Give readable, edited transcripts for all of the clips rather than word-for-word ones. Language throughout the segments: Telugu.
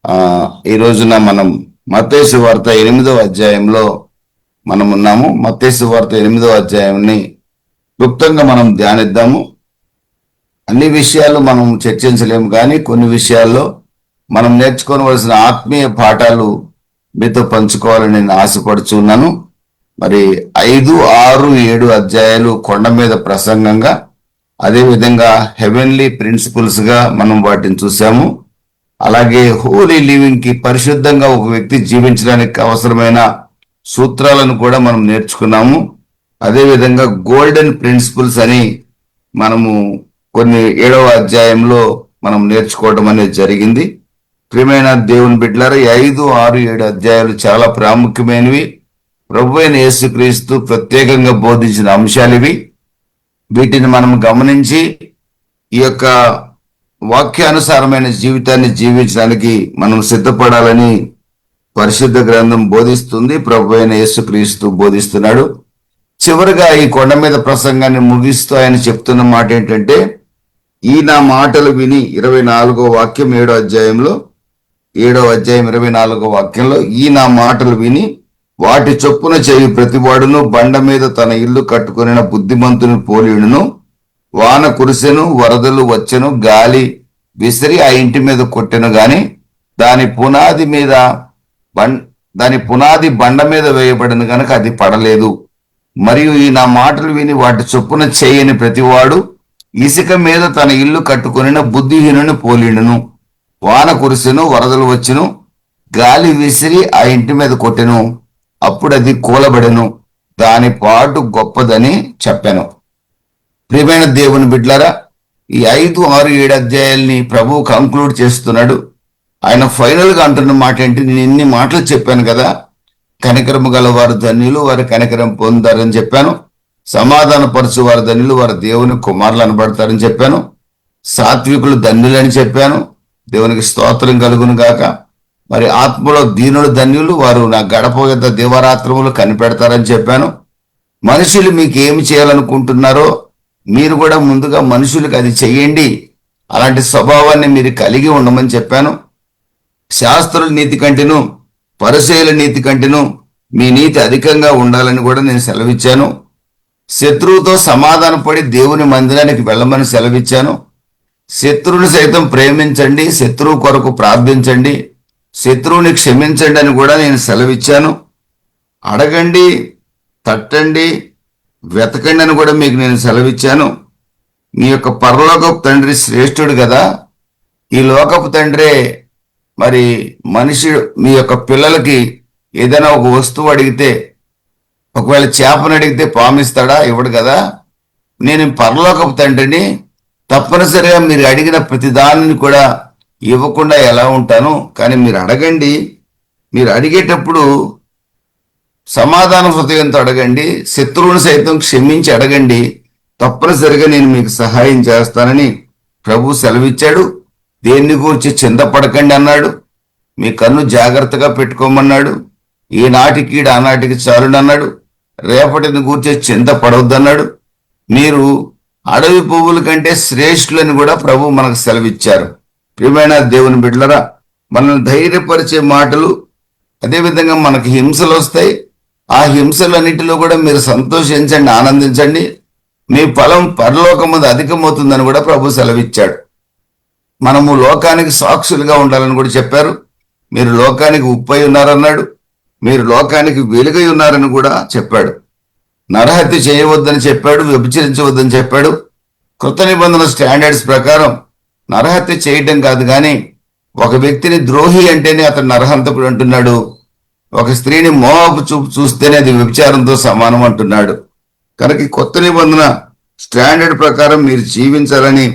ఆ ఈ రోజున మనం మత్తయి సువార్త 8వ అధ్యాయంలో మనం ఉన్నాము. మత్తయి సువార్త 8వ అధ్యాయాన్ని క్లుప్తంగా మనం ధ్యానిద్దాము. అన్ని విషయాలు మనం చర్చించలేము, కానీ కొన్ని విషయాల్లో మనం నేర్చుకోవలసిన ఆత్మీయ పాఠాలు మీతో పంచుకోవాలని నేను ఆశపడుచున్నాను. మరి 5, 6, 7 అధ్యాయాలు కొండ మీద ప్రసంగంగా, అదేవిధంగా హెవెన్లీ ప్రిన్సిపల్స్ గా మనం వాటిని చూసాము. అలాగే హోలీ లివింగ్ కి, పరిశుద్ధంగా ఒక వ్యక్తి జీవించడానికి అవసరమైన సూత్రాలను కూడా మనం నేర్చుకున్నాము. అదేవిధంగా గోల్డెన్ ప్రిన్సిపల్స్ అని మనము కొన్ని 7వ అధ్యాయంలో మనం నేర్చుకోవడం అనేది జరిగింది. ప్రియమైన దేవుని బిడ్డలారా, 5, 6, 7 అధ్యాయాలు చాలా ప్రాముఖ్యమైనవి. ప్రభు అయిన యేసుక్రీస్తు ప్రత్యేకంగా బోధించిన అంశాలు ఇవి. వీటిని మనం గమనించి ఈ యొక్క వాక్యానుసారమైన జీవితాన్ని జీవించడానికి మనం సిద్ధపడాలని పరిశుద్ధ గ్రంథం బోధిస్తుంది. ప్రభు అయిన యేసుక్రీస్తు బోధిస్తున్నాడు. చివరిగా ఈ కొండ మీద ప్రసంగాన్ని ముగిస్తూ ఆయన చెప్తున్న మాట ఏంటంటే, ఈ నా మాటలు విని 24వ వాక్యం 7వ అధ్యాయంలో 7వ అధ్యాయం 24వ వాక్యంలో, ఈ నా మాటలు విని వాటి చొప్పున చేయు ప్రతివాడును బండ మీద తన ఇల్లు కట్టుకొనిన బుద్ధిమంతుని పోలియుడును. వాన కురిసెను, వరదలు వచ్చెను, గాలి విసిరి ఆ ఇంటి మీద కొట్టెను, గాని దాని పునాది బండ మీద వేయబడిన గనక అది పడలేదు. మరియు ఈ నా మాటలు విని వాటి చొప్పున చేయని ప్రతివాడు ఇసుక మీద తన ఇల్లు కట్టుకొనిన బుద్ధిహీనుని పోలియుడును. వాన కురిసెను, వరదలు వచ్చెను, గాలి విసిరి ఆ ఇంటి మీద కొట్టెను, అప్పుడు అది కూలబడెను, దాని పాటు గొప్పదని చెప్పాను. ప్రియమైన దేవుని బిడ్డలారా, ఈ 5, 6, 7 అధ్యాయాల్ని ప్రభు కంక్లూడ్ చేస్తున్నాడు. ఆయన ఫైనల్ గా అంటున్న మాట ఏంటి? నేను ఇన్ని మాటలు చెప్పాను కదా. కనికరము గల వారు ధన్యులు, వారి కనికరం పొందారని చెప్పాను. సమాధాన పరచు వారు ధన్యులు, వారు దేవుని కుమారులు అనబడతారని చెప్పాను. సాత్వికులు ధన్యులని చెప్పాను. దేవునికి స్తోత్రం కలుగును గాక. మరి ఆత్మలో దీనులు ధన్యులు, వారు నా గడప యొక్క దివారాత్రములు కనిపెడతారని చెప్పాను. మనుషులు మీకు ఏమి చేయాలనుకుంటున్నారో మీరు కూడా ముందుగా మనుషులకు అది చెయ్యండి. అలాంటి స్వభావాన్ని మీరు కలిగి ఉండమని చెప్పాను. శాస్త్రుల నీతి కంటేను, పరిసయ్యుల నీతి కంటేను మీ నీతి అధికంగా ఉండాలని కూడా నేను సెలవిచ్చాను. శత్రువుతో సమాధాన పడి దేవుని మందిరానికి వెళ్ళమని సెలవిచ్చాను. శత్రువుని సైతం ప్రేమించండి, శత్రువు కొరకు ప్రార్థించండి, శత్రువుని క్షమించండి అని కూడా నేను సెలవిచ్చాను. అడగండి, తట్టండి, వెతకండి అని కూడా మీకు నేను సెలవిచ్చాను. మీ యొక్క పరలోకపు తండ్రి శ్రేష్ఠుడు కదా. ఈ లోకపు తండ్రే మరి మనిషి మీ యొక్క పిల్లలకి ఏదైనా ఒక వస్తువు అడిగితే, ఒకవేళ చేపను అడిగితే పామిస్తాడా? ఇవ్వడు కదా. నేను పరలోకపు తండ్రిని, తప్పనిసరిగా మీరు అడిగిన ప్రతి దానిని కూడా ఇవ్వకుండా ఎలా ఉంటాను? కానీ మీరు అడగండి. మీరు అడిగేటప్పుడు సమాధాన హృదయంతో అడగండి, శత్రువుని సైతం క్షమించి అడగండి. తప్పనిసరిగా నేను మీకు సహాయం చేస్తానని ప్రభు సెలవిచ్చాడు. దేన్ని గురించి చింతపడకండి అన్నాడు. మీ కన్ను జాగ్రత్తగా పెట్టుకోమన్నాడు. ఈనాటికి ఆనాటికి చాలునన్నాడు. రేపటిని గూర్చి చింతపడవద్దన్నాడు. మీరు అడవి పువ్వుల కంటే శ్రేష్ఠులని కూడా ప్రభు మనకు సెలవిచ్చారు. ప్రియమైన దేవుని బిడ్డలరా, మనల్ని ధైర్యపరిచే మాటలు, అదేవిధంగా మనకి హింసలు వస్తాయి. ఆ హింసలన్నిటిలో కూడా మీరు సంతోషించండి, ఆనందించండి. మీ ఫలం పరలోకముందు అధికమవుతుందని కూడా ప్రభు సెలవిచ్చాడు. మనము లోకానికి సాక్షులుగా ఉండాలని కూడా చెప్పారు. మీరు లోకానికి ఉప్పై ఉన్నారన్నాడు. మీరు లోకానికి వెలుగై ఉన్నారని కూడా చెప్పాడు. నరహత్య చేయవద్దని చెప్పాడు, వ్యభిచరించవద్దని చెప్పాడు. కృత నిబంధన స్టాండర్డ్స్ ప్రకారం నరహత్య చేయటం కాదు, కానీ ఒక వ్యక్తిని ద్రోహి అంటేనే అతను నరహంతకుడు అంటున్నాడు. ఒక స్త్రీని మోహపు చూపు చూస్తేనే అది వ్యభిచారంతో సమానం అంటున్నాడు. కనుక కొత్త నిబంధన స్టాండర్డ్ ప్రకారం మీరు జీవించాలని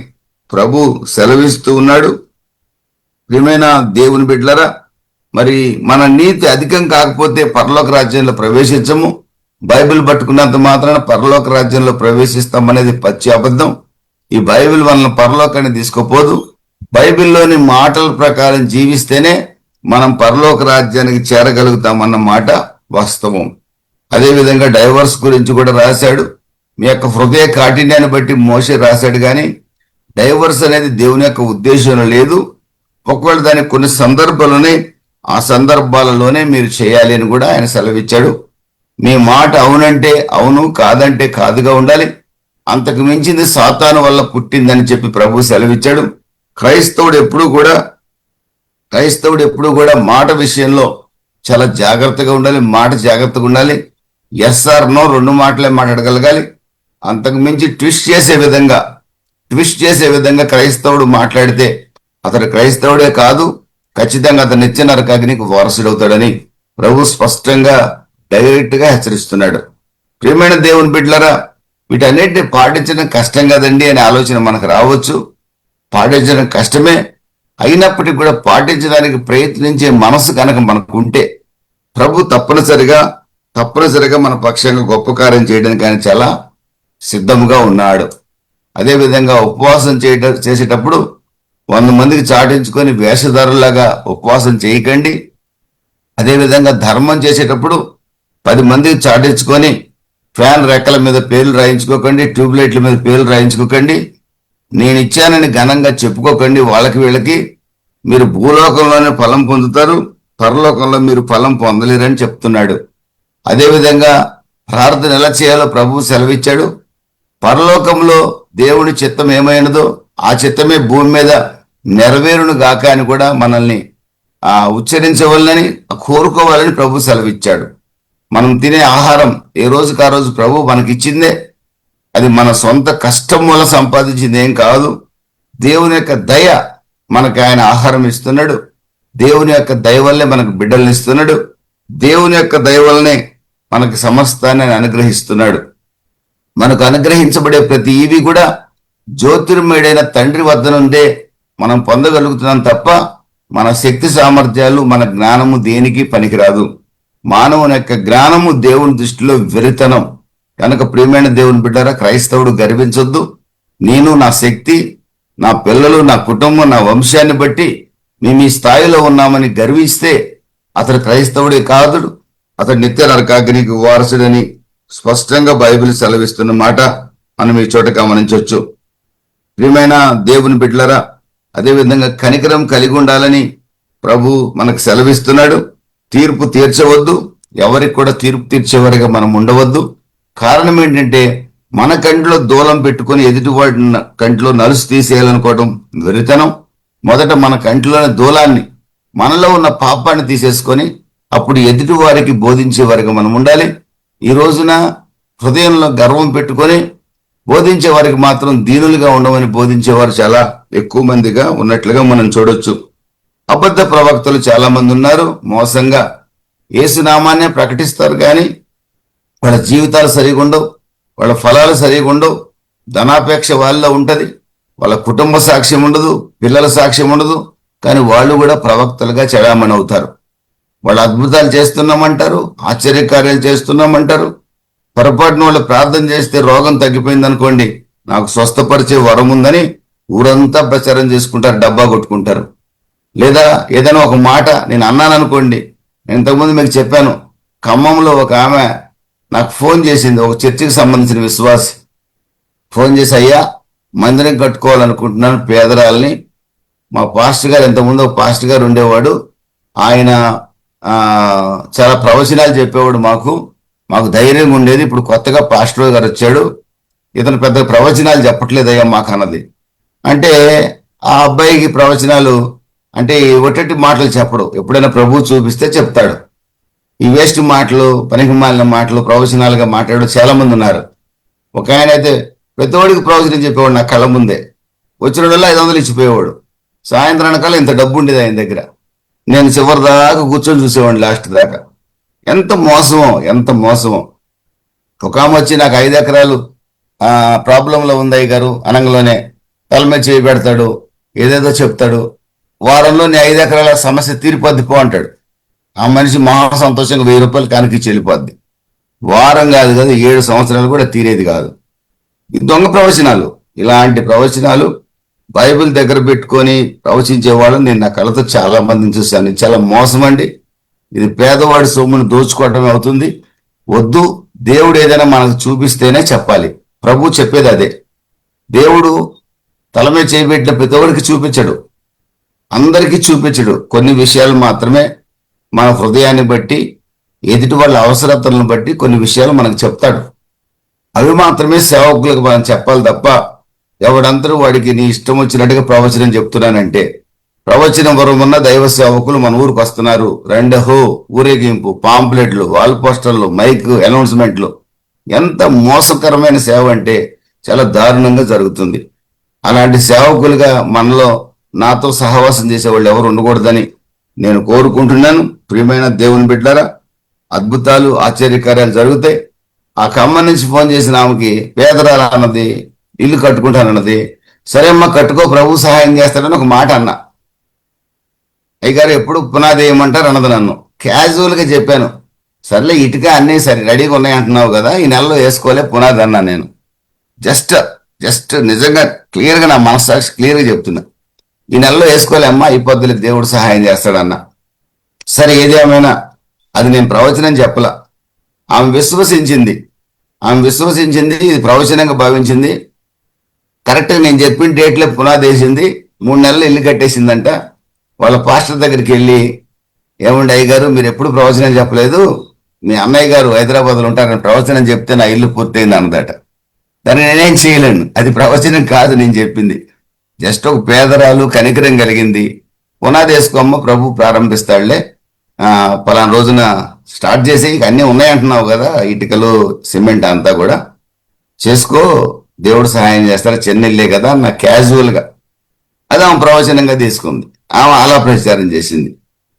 ప్రభు సెలవిస్తూ ఉన్నాడు. ప్రియమైన దేవుని బిడ్డలరా, మరి మన నీతి అధికం కాకపోతే పరలోక రాజ్యంలో ప్రవేశించము. బైబిల్ పట్టుకున్నంత మాత్రాన పరలోక రాజ్యంలో ప్రవేశిస్తామనేది పచ్చి అబద్ధం. ఈ బైబిల్ మనల్ని పరలోకాన్ని తీసుకుపోదు. బైబిల్లోని మాటల ప్రకారం జీవిస్తేనే మనం పరలోక రాజ్యానికి చేరగలుగుతామన్న మాట వాస్తవం. అదేవిధంగా డైవర్స్ గురించి కూడా రాశాడు. మీ యొక్క హృదయ కాఠిన్యాన్ని బట్టి మోషే రాశాడు, కానీ డైవర్స్ అనేది దేవుని యొక్క ఉద్దేశం లేదు. ఒకవేళ దానికి కొన్ని సందర్భాలునే, ఆ సందర్భాలలోనే మీరు చేయాలి అని కూడా ఆయన సెలవిచ్చాడు. మీ మాట అవునంటే అవును, కాదంటే కాదుగా ఉండాలి. అంతకు మించింది సాతాను వల్ల పుట్టిందని చెప్పి ప్రభు సెలవిచ్చాడు. క్రైస్తవుడు ఎప్పుడూ కూడా మాట విషయంలో చాలా జాగ్రత్తగా ఉండాలి. మాట జాగ్రత్తగా ఉండాలి. ఎస్ ఆర్ నో రెండు మాటలే మాట్లాడగలగాలి. అంతకు మించి ట్విస్ట్ చేసే విధంగా క్రైస్తవుడు మాట్లాడితే అతడు క్రైస్తవుడే కాదు, ఖచ్చితంగా అతను నిత్య నరకాగ్నికి వారసుడవుతాడని ప్రభు స్పష్టంగా డైరెక్ట్ గా హెచ్చరిస్తున్నాడు. ప్రియమైన దేవుని బిడ్డలారా, వీటన్నిటిని పాటించడం కష్టం కదండి అనే ఆలోచన మనకు రావచ్చు. పాటించడం కష్టమే, అయినప్పటికీ కూడా పాటించడానికి ప్రయత్నించే మనసు కనుక మనకు ఉంటే ప్రభు తప్పనిసరిగా మన పక్షంగా గొప్ప కార్యం చేయడానికి ఆయన చాలా సిద్ధంగా ఉన్నాడు. అదేవిధంగా ఉపవాసం చేసేటప్పుడు 100 మందికి చాటించుకొని వేషధారులాగా ఉపవాసం చేయకండి. అదేవిధంగా ధర్మం చేసేటప్పుడు 10 మందికి చాటించుకొని ఫ్యాన్ రెక్కల మీద పేర్లు రాయించుకోకండి, ట్యూబ్లైట్ల మీద పేర్లు రాయించుకోకండి. నేను ఇచ్చానని ఘనంగా చెప్పుకోకండి. వాళ్ళకి వీళ్ళకి మీరు భూలోకంలోనే ఫలం పొందుతారు, పరలోకంలో మీరు ఫలం పొందలేరని చెప్తున్నాడు. అదేవిధంగా ప్రార్థన ఎలా చేయాలో ప్రభువు సెలవిచ్చాడు. పరలోకంలో దేవుని చిత్తం ఏమైనదో ఆ చిత్తమే భూమి మీద నెరవేరును గాక అని కూడా మనల్ని ఉచ్చరించవాలని, కోరుకోవాలని ప్రభు సెలవిచ్చాడు. మనం తినే ఆహారం ఏ రోజుకి ఆ రోజు ప్రభు మనకిచ్చిందే. అది మన సొంత కష్టం వల్ల సంపాదించింది ఏం కాదు. దేవుని యొక్క దయ మనకు ఆయన ఆహారం ఇస్తున్నాడు. దేవుని యొక్క దయ వల్లే మనకు బిడ్డల్ని ఇస్తున్నాడు. దేవుని యొక్క దయ వల్లనే మనకు సమస్తాన్ని ఆయన అనుగ్రహిస్తున్నాడు. మనకు అనుగ్రహించబడే ప్రతి ఈవి కూడా జ్యోతిర్మయుడైన తండ్రి వద్ద నుండే మనం పొందగలుగుతున్నాం తప్ప మన శక్తి సామర్థ్యాలు, మన జ్ఞానము దేనికి పనికిరాదు. మానవుని యొక్క జ్ఞానము దేవుని దృష్టిలో వెరితనం. కనుక ప్రియమైన దేవుని బిడ్డారా, క్రైస్తవుడు గర్వించొద్దు. నేను, నా శక్తి, నా పిల్లలు, నా కుటుంబం, నా వంశాన్ని బట్టి మేము ఈ స్థాయిలో ఉన్నామని గర్విస్తే అతడు క్రైస్తవుడే కాదు, అతడు నిత్య నరకాగ్నికి వారసుడని స్పష్టంగా బైబిల్ సెలవిస్తున్న మాట మనం ఈ చోట గమనించవచ్చు. ప్రియమైన దేవుని బిడ్డలారా, అదేవిధంగా కనికరం కలిగి ఉండాలని ప్రభు మనకు సెలవిస్తున్నాడు. తీర్పు తీర్చవద్దు, ఎవరికి కూడా తీర్పు తీర్చేవారిగా మనం ఉండవద్దు. కారణం ఏంటంటే మన కంటిలో దూలం పెట్టుకుని ఎదుటివాడి కంటిలో నలుసు తీసేయాలనుకోవడం వెరితనం. మొదట మన కంటిలోని దూలాన్ని, మనలో ఉన్న పాపాన్ని తీసేసుకొని అప్పుడు ఎదుటి వారికి బోధించే వారికి మనం ఉండాలి. ఈ రోజున హృదయంలో గర్వం పెట్టుకొని బోధించే వారికి మాత్రం దీనులుగా ఉండమని బోధించేవారు చాలా ఎక్కువ మందిగా ఉన్నట్లుగా మనం చూడొచ్చు. అబద్ధ ప్రవక్తలు చాలా మంది ఉన్నారు. మోసంగా యేసునామాన్నే ప్రకటిస్తారు, కానీ వాళ్ళ జీవితాలు సరిగా ఉండవు, వాళ్ళ ఫలాలు సరిగా ఉండవు. ధనాపేక్ష వాళ్ళలో ఉంటది, వాళ్ళ కుటుంబ సాక్ష్యం ఉండదు, పిల్లల సాక్ష్యం ఉండదు. కానీ వాళ్ళు కూడా ప్రవక్తలుగా చెడామణి అవుతారు. వాళ్ళు అద్భుతాలు చేస్తున్నామంటారు, ఆశ్చర్యకార్యాలు చేస్తున్నామంటారు. పొరపాటున వాళ్ళు ప్రార్థన చేస్తే రోగం తగ్గిపోయింది అనుకోండి, నాకు స్వస్థపరిచే వరం ఉందని ఊరంతా ప్రచారం చేసుకుంటారు, డబ్బా కొట్టుకుంటారు. లేదా ఏదైనా ఒక మాట నేను అన్నాను అనుకోండి, నేను ఇంతకుముందు మీకు చెప్పాను, ఖమ్మంలో ఒక ఆమె నాకు ఫోన్ చేసింది, ఒక చర్చికి సంబంధించిన విశ్వాసి. ఫోన్ చేసి, అయ్యా మందిరం కట్టుకోవాలనుకుంటున్నాను పేదరాలని. మా పాస్టర్ గారు, ఇంతకుముందు ఒక పాస్టర్ గారు ఉండేవాడు, ఆయన చాలా ప్రవచనాలు చెప్పేవాడు. మాకు ధైర్యంగా ఉండేది. ఇప్పుడు కొత్తగా పాస్టర్ గారు వచ్చాడు, ఇతను పెద్ద ప్రవచనాలు చెప్పట్లేదయ్యా మాకు అన్నది. అంటే ఆ అబ్బాయికి ప్రవచనాలు అంటే ఒట్టటి మాటలు చెప్పడు, ఎప్పుడైనా ప్రభువు చూపిస్తే చెప్తాడు. ఈ వేస్ట్ మాటలు, పనికి మాలిన మాటలు ప్రవచనాలుగా మాట్లాడు చాలా మంది ఉన్నారు. ఒక ఆయన అయితే ప్రతివాడికి ప్రవచనం చెప్పేవాడు, నా కళ్ళ ముందే. వచ్చిన వల్ల 500 ఇచ్చిపోయేవాడు. సాయంత్రానికల్లా ఇంత డబ్బు ఉండేది ఆయన దగ్గర. నేను చివరి దాకా కూర్చొని చూసేవాడిని, లాస్ట్ దాకా. ఎంత మోసమో. ఒక ఆమె వచ్చి నాకు 5 ఎకరాలు ప్రాబ్లంలో ఉంది అయ్య గారు అనంగలోనే తల మీద చేయి పెడతాడు, ఏదేదో చెప్తాడు. వారంలో నీ 5 ఎకరాల సమస్య తీరిపోద్ది పో అంటాడు. ఆ మనిషి మహా సంతోషంగా 1000 రూపాయలు కానికి చెల్లిపోద్ది. వారం కాదు కదా, 7 సంవత్సరాలు కూడా తీరేది కాదు. ఈ దొంగ ప్రవచనాలు, ఇలాంటి ప్రవచనాలు బైబిల్ దగ్గర పెట్టుకొని ప్రవచించే వాళ్ళని నేను నా కళ్ళతో చాలా మందిని చూశాను. ఇది చాలా మోసం అండి. ఇది పేదవాడి సొమ్మును దోచుకోవటం అవుతుంది. వద్దు. దేవుడు ఏదైనా మనకు చూపిస్తేనే చెప్పాలి. ప్రభు చెప్పేది అదే. దేవుడు తల మీద చేయబెట్టిన ప్రతి ఒక్కరికి చూపించడు. అందరికీ చూపించడు, కొన్ని విషయాలు మాత్రమే మన హృదయాన్ని బట్టి, ఎదుటి వాళ్ళ అవసరతలను బట్టి కొన్ని విషయాలు మనకు చెప్తాడు. అవి మాత్రమే సేవకులకు మనం చెప్పాలి తప్ప, ఎవడందరూ వాడికి నీ ఇష్టం వచ్చినట్టుగా ప్రవచనం చెప్తున్నానంటే, ప్రవచనం వరం ఉన్న దైవ సేవకులు మన ఊరికి వస్తున్నారు, రెండహో ఊరేగింపు, పాంప్లెట్లు, వాల్ పోస్టర్లు, మైక్ అనౌన్స్మెంట్లు, ఎంత మోసకరమైన సేవ అంటే చాలా దారుణంగా జరుగుతుంది. అలాంటి సేవకులుగా మనలో నాతో సహవాసం చేసేవాళ్ళు ఎవరు ఉండకూడదని నేను కోరుకుంటున్నాను. ప్రియమైన దేవుని బిడ్డలారా, అద్భుతాలు ఆశ్చర్యకార్యాలు జరుగుతాయి. ఆ ఖమ్మం నుంచి ఫోన్ చేసిన ఆమెకి పేదరాలు అన్నది, ఇల్లు కట్టుకుంటానన్నది. సరే అమ్మ కట్టుకో, ప్రభు సహాయం చేస్తాడని ఒక మాట అన్నా. అయ్యగారు ఎప్పుడు పునాది వేయమంటారు అన్నది. నన్ను క్యాజువల్ గా చెప్పాను, సర్లే ఇటుక అన్నీ సరే రెడీగా ఉన్నాయి అంటున్నావు కదా, ఈ నెలలో వేసుకోలే పునాది అన్నా. నేను జస్ట్ నిజంగా క్లియర్గా నా మనస్సాక్షి క్లియర్గా చెప్తున్నా, ఈ నెలలో వేసుకోలే అమ్మా, ఈ పొద్దులే దేవుడు సహాయం చేస్తాడన్నా. సరే ఏదేమైనా అది నేను ప్రవచనం చెప్పలా, ఆమె విశ్వసించింది, ఇది ప్రవచనంగా భావించింది. కరెక్ట్గా నేను చెప్పిన డేట్లో పునాది వేసింది, 3 నెలలు ఇల్లు కట్టేసిందంట. వాళ్ళ పాస్టర్ దగ్గరికి వెళ్ళి, ఏమండి అయ్యగారు మీరు ఎప్పుడు ప్రవచనం చెప్పలేదు, మీ అన్నయ్య గారు హైదరాబాద్లో ఉంటారని ప్రవచనం చెప్తే నా ఇల్లు పూర్తయింది అన్నదట. దాన్ని నేనేం చేయలేను, అది ప్రవచనం కాదు నేను చెప్పింది. జస్ట్ ఒక పేదరాలు కనికరం కలిగింది, పునాది వేసుకోమ్మ ప్రభు ప్రారంభిస్తాడులే, పలానా రోజున స్టార్ట్ చేసి అన్నీ ఉన్నాయంటున్నావు కదా, ఇటుకలు సిమెంట్ అంతా కూడా చేసుకో, దేవుడు సహాయం చేస్తాడు, చెన్నెళ్ళే కదా నా క్యాజువల్గా అది ఆమె ప్రవచనంగా తీసుకుంది. ఆమె అలా ప్రచారం చేసింది.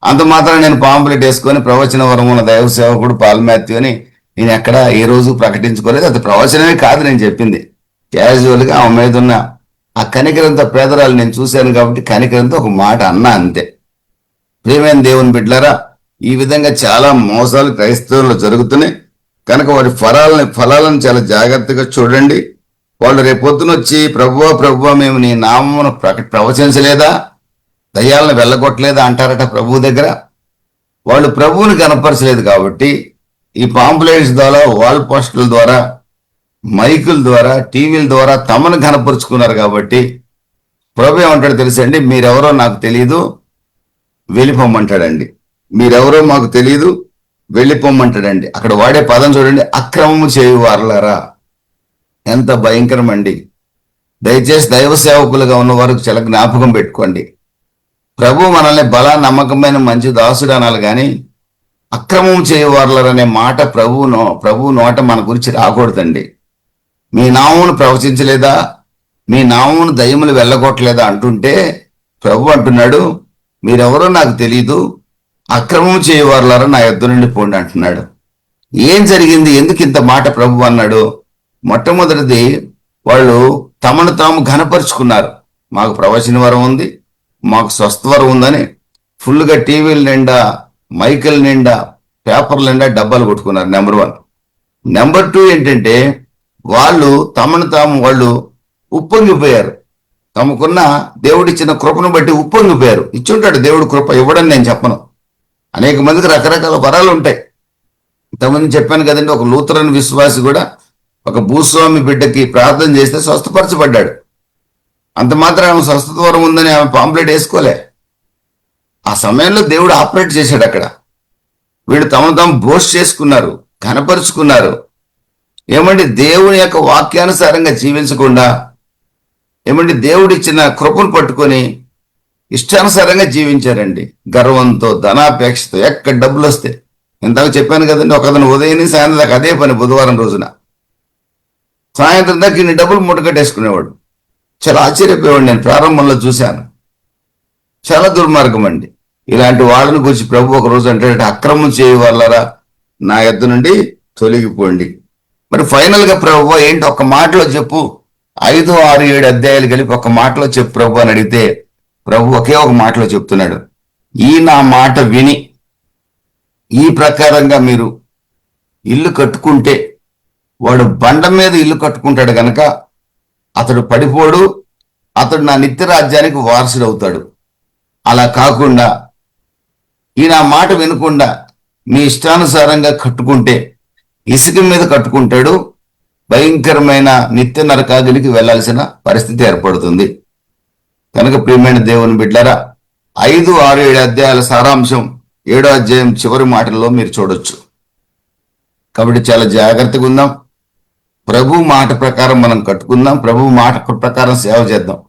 అంత మాత్రం నేను పాంప్లెట్ వేసుకొని ప్రవచన వరం ఉన్న దైవ సేవకుడు పాల్మాథ్యూ అని నేను ఎక్కడ ఏ రోజు ప్రకటించుకోలేదు. అది ప్రవచనమే కాదు నేను చెప్పింది. క్యాజువల్గా ఆమె మీద ఉన్న ఆ కనికరంతో, పేదరాలు నేను చూశాను కాబట్టి కనికరంతో ఒక మాట అన్నా అంతే. ప్రియమైన దేవుని బిడ్డలారా, ఈ విధంగా చాలా మోసాలు క్రైస్తవుల్లో జరుగుతున్నాయి కనుక వారి ఫలాలను చాలా జాగ్రత్తగా చూడండి. వాళ్ళు రేపొద్దున వచ్చి ప్రభువా మేము నీ నామమును ప్రవచించలేదా, దయ్యాలను వెళ్ళగొట్టలేదా అంటారట ప్రభు దగ్గర. వాళ్ళు ప్రభువుని కనపరచలేదు కాబట్టి ఈ పాంప్లెట్స్ ద్వారా, వాల్ పోస్టుల ద్వారా, మైకుల ద్వారా, టీవీల ద్వారా తమను కనపరుచుకున్నారు కాబట్టి ప్రభు ఏమంటాడు తెలుసండి, మీరెవరో నాకు తెలియదు వెళ్ళిపోమ్మంటాడండి. మీరెవరో మాకు తెలియదు వెళ్ళిపోమ్మంటాడండి. అక్కడ వాడే పదం చూడండి, అక్రమము చేయువారలారా. ఎంత భయంకరం అండి. దయచేసి దైవ సేవకులుగా ఉన్న వారికి చాలా జ్ఞాపకం పెట్టుకోండి. ప్రభు మనల్ని నమ్మకమైన మంచి దాసుడు అనాలి కానీ అక్రమం చేయవారలనే మాట ప్రభు నోట మన గురించి రాకూడదండి. మీ నామమును ప్రవచించలేదా, మీ నామమును దయ్యములు వెళ్ళగొట్టలేదా అంటుంటే ప్రభు అంటున్నాడు, మీరెవరో నాకు తెలీదు, అక్రమం చేయవారలారా నా యొద్ద నుండి పోండి అంటున్నాడు. ఏం జరిగింది, ఎందుకు ఇంత మాట ప్రభు అన్నాడు? మొట్టమొదటిది, వాళ్ళు తమను తాము ఘనపరుచుకున్నారు. మాకు ప్రవచన వరం ఉంది, మాకు స్వస్థవరం ఉందని ఫుల్గా టీవీల నిండా, మైకుల నిండా, పేపర్ల నిండా డబ్బాలు కొట్టుకున్నారు. నెంబర్ 1. నెంబర్ 2 ఏంటంటే వాళ్ళు తమను తాము ఉప్పొంగిపోయారు. తమకున్న దేవుడిచ్చిన కృపను బట్టి ఉప్పొంగిపోయారు. ఇచ్చుంటాడు దేవుడు కృప, ఇవ్వడని నేను చెప్పను. అనేక మందికి రకరకాల వరాలు ఉంటాయి. ఇంతమంది చెప్పాను కదండి, ఒక లూథరన్ విశ్వాసి కూడా ఒక భూస్వామి బిడ్డకి ప్రార్థన చేస్తే స్వస్థపరచబడ్డాడు. అంత మాత్రం ఆమె స్వస్థత వరం ఉందని ఆమె పాంప్లెట్ వేసుకోలే. ఆ సమయంలో దేవుడు ఆపరేట్ చేశాడు అక్కడ. వీళ్ళు తమను తాము బోస్ట్ చేసుకున్నారు, కనపరుచుకున్నారు. ఏమండి, దేవుని యొక్క వాక్యానుసారంగా జీవించకుండా, ఏమండి దేవుడిచ్చిన కృపను పట్టుకొని ఇష్టానుసారంగా జీవించారండి. గర్వంతో, ధనాపేక్షతో, ఎక్కడ డబ్బులు వస్తే. ఇందాక చెప్పాను కదండి, ఒకదను ఉదయం సాయంత్రం దాకా అదే పని. బుధవారం రోజున సాయంత్రం దాకా ఇన్ని డబ్బులు ముట్టకట్టేసుకునేవాడు. చాలా ఆశ్చర్యపోయేవాడు. నేను ప్రారంభంలో చూశాను. చాలా దుర్మార్గం అండి. ఇలాంటి వాళ్ళని గురించి ప్రభు ఒక రోజు అంటే, అక్రమం చేయవాళ్ళరా నా యొద్ద నుండి తొలగిపోండి. మరి ఫైనల్ గా ప్రభు ఏంటి, ఒక్క మాటలో చెప్పు, 5, 6, 7 అధ్యాయాలు కలిపి ఒక్క మాటలో చెప్పు ప్రభు అని అడిగితే ప్రభు ఒకే ఒక మాటలో చెప్తున్నాడు, ఈ నా మాట విని ఈ ప్రకారంగా మీరు ఇల్లు కట్టుకుంటే, వాడు బండ మీద ఇల్లు కట్టుకుంటాడు గనక అతడు పడిపోడు, అతడు నా నిత్య రాజ్యానికి వారసుడు అవుతాడు. అలా కాకుండా ఈ నా మాట వినకుండా మీ ఇష్టానుసారంగా కట్టుకుంటే ఇసుక మీద కట్టుకుంటాడు, భయంకరమైన నిత్య నరకాగిలికి వెళ్లాల్సిన పరిస్థితి ఏర్పడుతుంది. కనుక ప్రియమైన దేవుని బిడ్డలారా, 5, 6, 7 అధ్యాయాల సారాంశం 7వ అధ్యాయం చివరి మాటల్లో మీరు చూడొచ్చు. కాబట్టి చాలా జాగ్రత్తగా ఉందాం. ప్రభు మాట ప్రకారం మనం కట్టుకుందాం. ప్రభు మాట ప్రకారం సేవ చేద్దాం.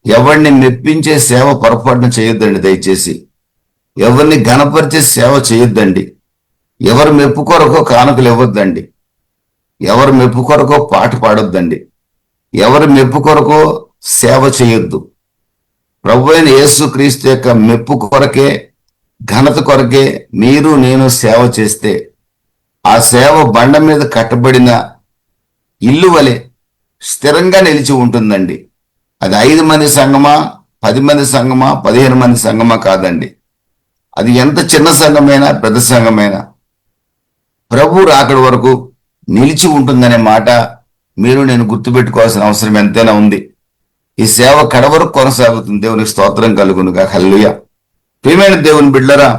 ఎవరిని మెప్పించే సేవ పొరపాటున చేయొద్దండి. దయచేసి ఎవరిని ఘనపరిచే సేవ చేయొద్దండి. ఎవరు మెప్పు కొరకో కానుకలు ఇవ్వద్దండి. ఎవరు మెప్పు కొరకో పాట పాడొద్దండి. ఎవరు మెప్పు కొరకో సేవ చేయొద్దు. ప్రభు అయిన యేసుక్రీస్తు యొక్క మెప్పు కొరకే, ఘనత కొరకే మీరు నేను సేవ చేస్తే ఆ సేవ బండ మీద కట్టబడిన ఇల్లు వలె స్థిరంగా నిలిచి ఉంటుందండి. అది 5 మంది సంఘమా, 10 మంది సంఘమా, 15 మంది సంఘమా కాదండి. అది ఎంత చిన్న సంఘమైనా పెద్ద సంఘమైనా ప్రభు రాకడి వరకు నిలిచి ఉంటుందనే మాట మీరు నేను గుర్తుపెట్టుకోవాల్సిన అవసరం ఎంతైనా ఉంది. ఈ సేవ కడవరకు కొనసాగుతుంది. దేవునికి స్తోత్రం కలుగునుగా. హల్లెలూయా. ప్రియమైన దేవుని బిడ్డలారా,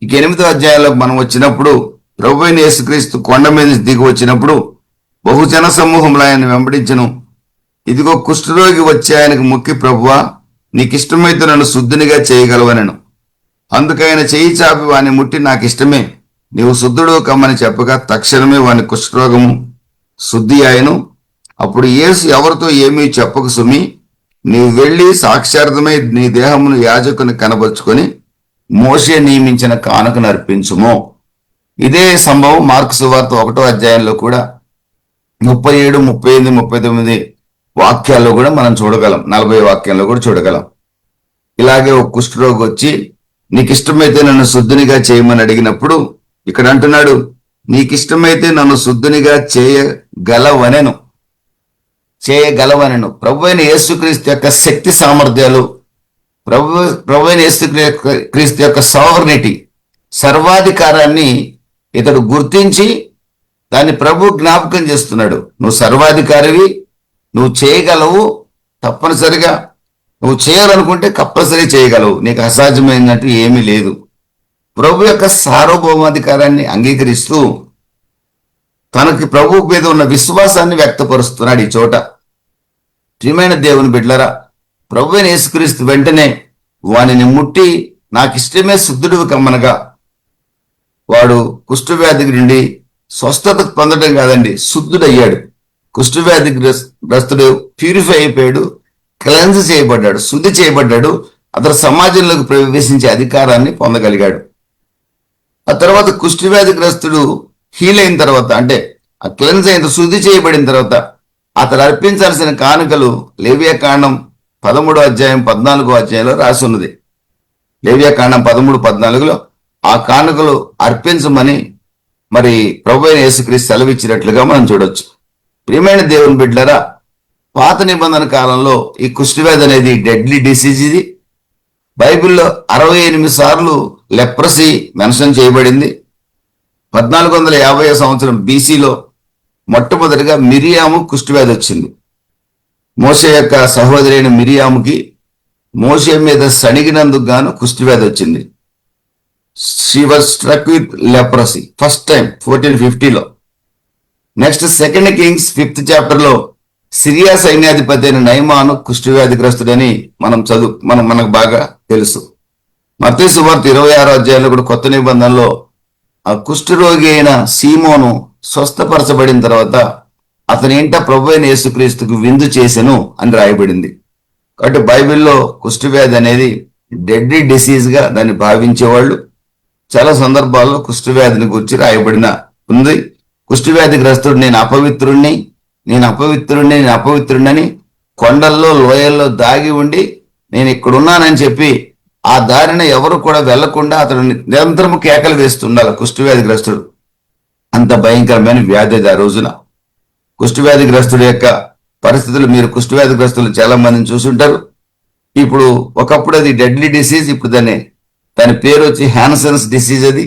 ఇక 8వ అధ్యాయంలో మనం వచ్చినప్పుడు ప్రభు అయిన యేసుక్రీస్తు కొండ మీద దిగి వచ్చినప్పుడు బహుజన సమూహంలో ఆయన వెంబడించను. ఇదిగో కుష్ఠరోగి వచ్చి ఆయనకు మొక్కి, ప్రభువా నీకు ఇష్టమైతే నన్ను శుద్ధునిగా చేయగలవనెను. అందుకైన చేయి చాపి వాని ముట్టి, నాకు ఇష్టమే, నీవు శుద్ధుడు కమ్మని చెప్పగా తక్షణమే వాని కుష్ఠరోగము శుద్ధి ఆయను. అప్పుడు యేసు ఎవరితో ఏమీ చెప్పక సుమి, నీవు వెళ్ళి సాక్షార్థమై నీ దేహమును యాజకుని కనబరుచుకొని మోషే నియమించిన కానుకను అర్పించుము. ఇదే సంభవం మార్కు సువార్త 1వ అధ్యాయంలో కూడా 37, 38, 39 వాక్యాల్లో కూడా మనం చూడగలం. 40 వాక్యాల్లో కూడా చూడగలం. ఇలాగే ఒక కుష్ఠరోగి వచ్చి నీకు ఇష్టమైతే నన్ను శుద్ధునిగా చేయమని అడిగినప్పుడు ఇక్కడ అంటున్నాడు, నీకు ఇష్టమైతే నన్ను శుద్ధునిగా చేయగలవనెను. ప్రభు అయిన యేసుక్రీస్తు యొక్క శక్తి సామర్థ్యాలు, ప్రభు అయిన యేసుక్రీస్తు యొక్క సావర్నిటీ, సర్వాధికారాన్ని ఇతడు గుర్తించి దాన్ని ప్రభు జ్ఞాపకం చేస్తున్నాడు. నువ్వు సర్వాధికారివి, నువ్వు చేయగలవు, తప్పనిసరిగా నువ్వు చేయాలనుకుంటే కంపల్సరీ చేయగలవు, నీకు అసాధ్యమైనట్టు ఏమీ లేదు. ప్రభు యొక్క సార్వభౌమాధికారాన్ని అంగీకరిస్తూ తనకి ప్రభు మీద ఉన్న విశ్వాసాన్ని వ్యక్తపరుస్తున్నాడు ఈ చోట. ప్రియమైన దేవుని బిడ్డలారా, ప్రభు అయిన యేసుక్రీస్తు వెంటనే వానిని ముట్టి నాకు ఇష్టమే శుద్ధుడు కమ్మనగా వాడు కుష్ఠవ్యాధి నుండి స్వస్థత పొందడం కాదండి, శుద్ధుడయ్యాడు. కుష్ఠవ్యాధి గ్రస్తుడు ప్యూరిఫై అయిపోయాడు, క్లెన్స్ చేయబడ్డాడు, శుద్ధి చేయబడ్డాడు. అతను సమాజంలోకి ప్రవేశించే అధికారాన్ని పొందగలిగాడు. ఆ తర్వాత కుష్ఠవ్యాధి గ్రస్తుడు హీల్ అయిన తర్వాత, అంటే ఆ క్లెన్స్ అయిన శుద్ధి చేయబడిన తర్వాత అతడు అర్పించాల్సిన కానుకలు లేవియాకాండం 13వ అధ్యాయం 14వ అధ్యాయంలో రాసి ఉన్నది. లేవియాకాండం 13, 14లో ఆ కానుకలు అర్పించమని మరి ప్రభు అయిన యేసుక్రీస్తు సెలవిచ్చినట్లుగా మనం చూడొచ్చు. ప్రియమైన దేవుని బిడ్డలారా, పాత నిబంధన కాలంలో ఈ కుష్ఠవ్యాధి అనేది డెడ్లీ డిసీజ్. ఇది బైబిల్లో 68 సార్లు లెప్రసీ మెన్షన్ చేయబడింది. 1450 సంవత్సరం బీసీలో మొట్టమొదటిగా మిరియాము కుష్ఠవ్యాధి వచ్చింది. మోషే యొక్క సహోదరి అయిన మిరియాముకి మోషే మీద సణిగినందుకు గాను కుష్ఠవ్యాధి వచ్చింది. She was struck with leprosy first time 1450లో. నెక్స్ట్ 2 కింగ్స్ 5th చాప్టర్లో సిరియా సైన్యాధిపతి అయిన నయమాను కుష్ఠవ్యాధిగ్రస్తుడని మనకు బాగా తెలుసు. మత్తయి సువార్త 26వ అధ్యాయంలో కూడా కొత్త నిబంధనలో ఆ కుష్ఠరోగి అయిన సీమోను స్వస్థపరచబడిన తర్వాత అతని ఇంట ప్రభు అయిన యేసుక్రీస్తుకు విందు చేసెను అని రాయబడింది. కాబట్టి బైబిల్లో కుష్ఠవ్యాధి అనేది డెడ్లీ డిసీజ్ గా దాన్ని భావించేవాళ్ళు. చాలా సందర్భాల్లో కుష్ఠవ్యాధిని గురించి రాయబడిన ఉంది. కుష్ఠవ్యాధి గ్రస్తుడు నేను అపవిత్రుడిని కొండల్లో లోయల్లో దాగి ఉండి నేను ఇక్కడున్నానని చెప్పి ఆ దారిన ఎవరు కూడా వెళ్లకుండా అతడు నిరంతరము కేకలు వేస్తుండాలి కుష్ఠవ్యాధి గ్రస్తుడు. అంత భయంకరమైన వ్యాధి ఆ రోజున. కుష్ఠవ్యాధి గ్రస్తుడు యొక్క పరిస్థితులు మీరు కుష్ఠవ్యాధి గ్రస్తులు చాలా మందిని చూసుంటారు. ఇప్పుడు ఒకప్పుడు అది డెడ్లీ డిసీజ్, ఇప్పుడు దాని పేరు వచ్చి హ్యాన్సన్స్ డిసీజ్. అది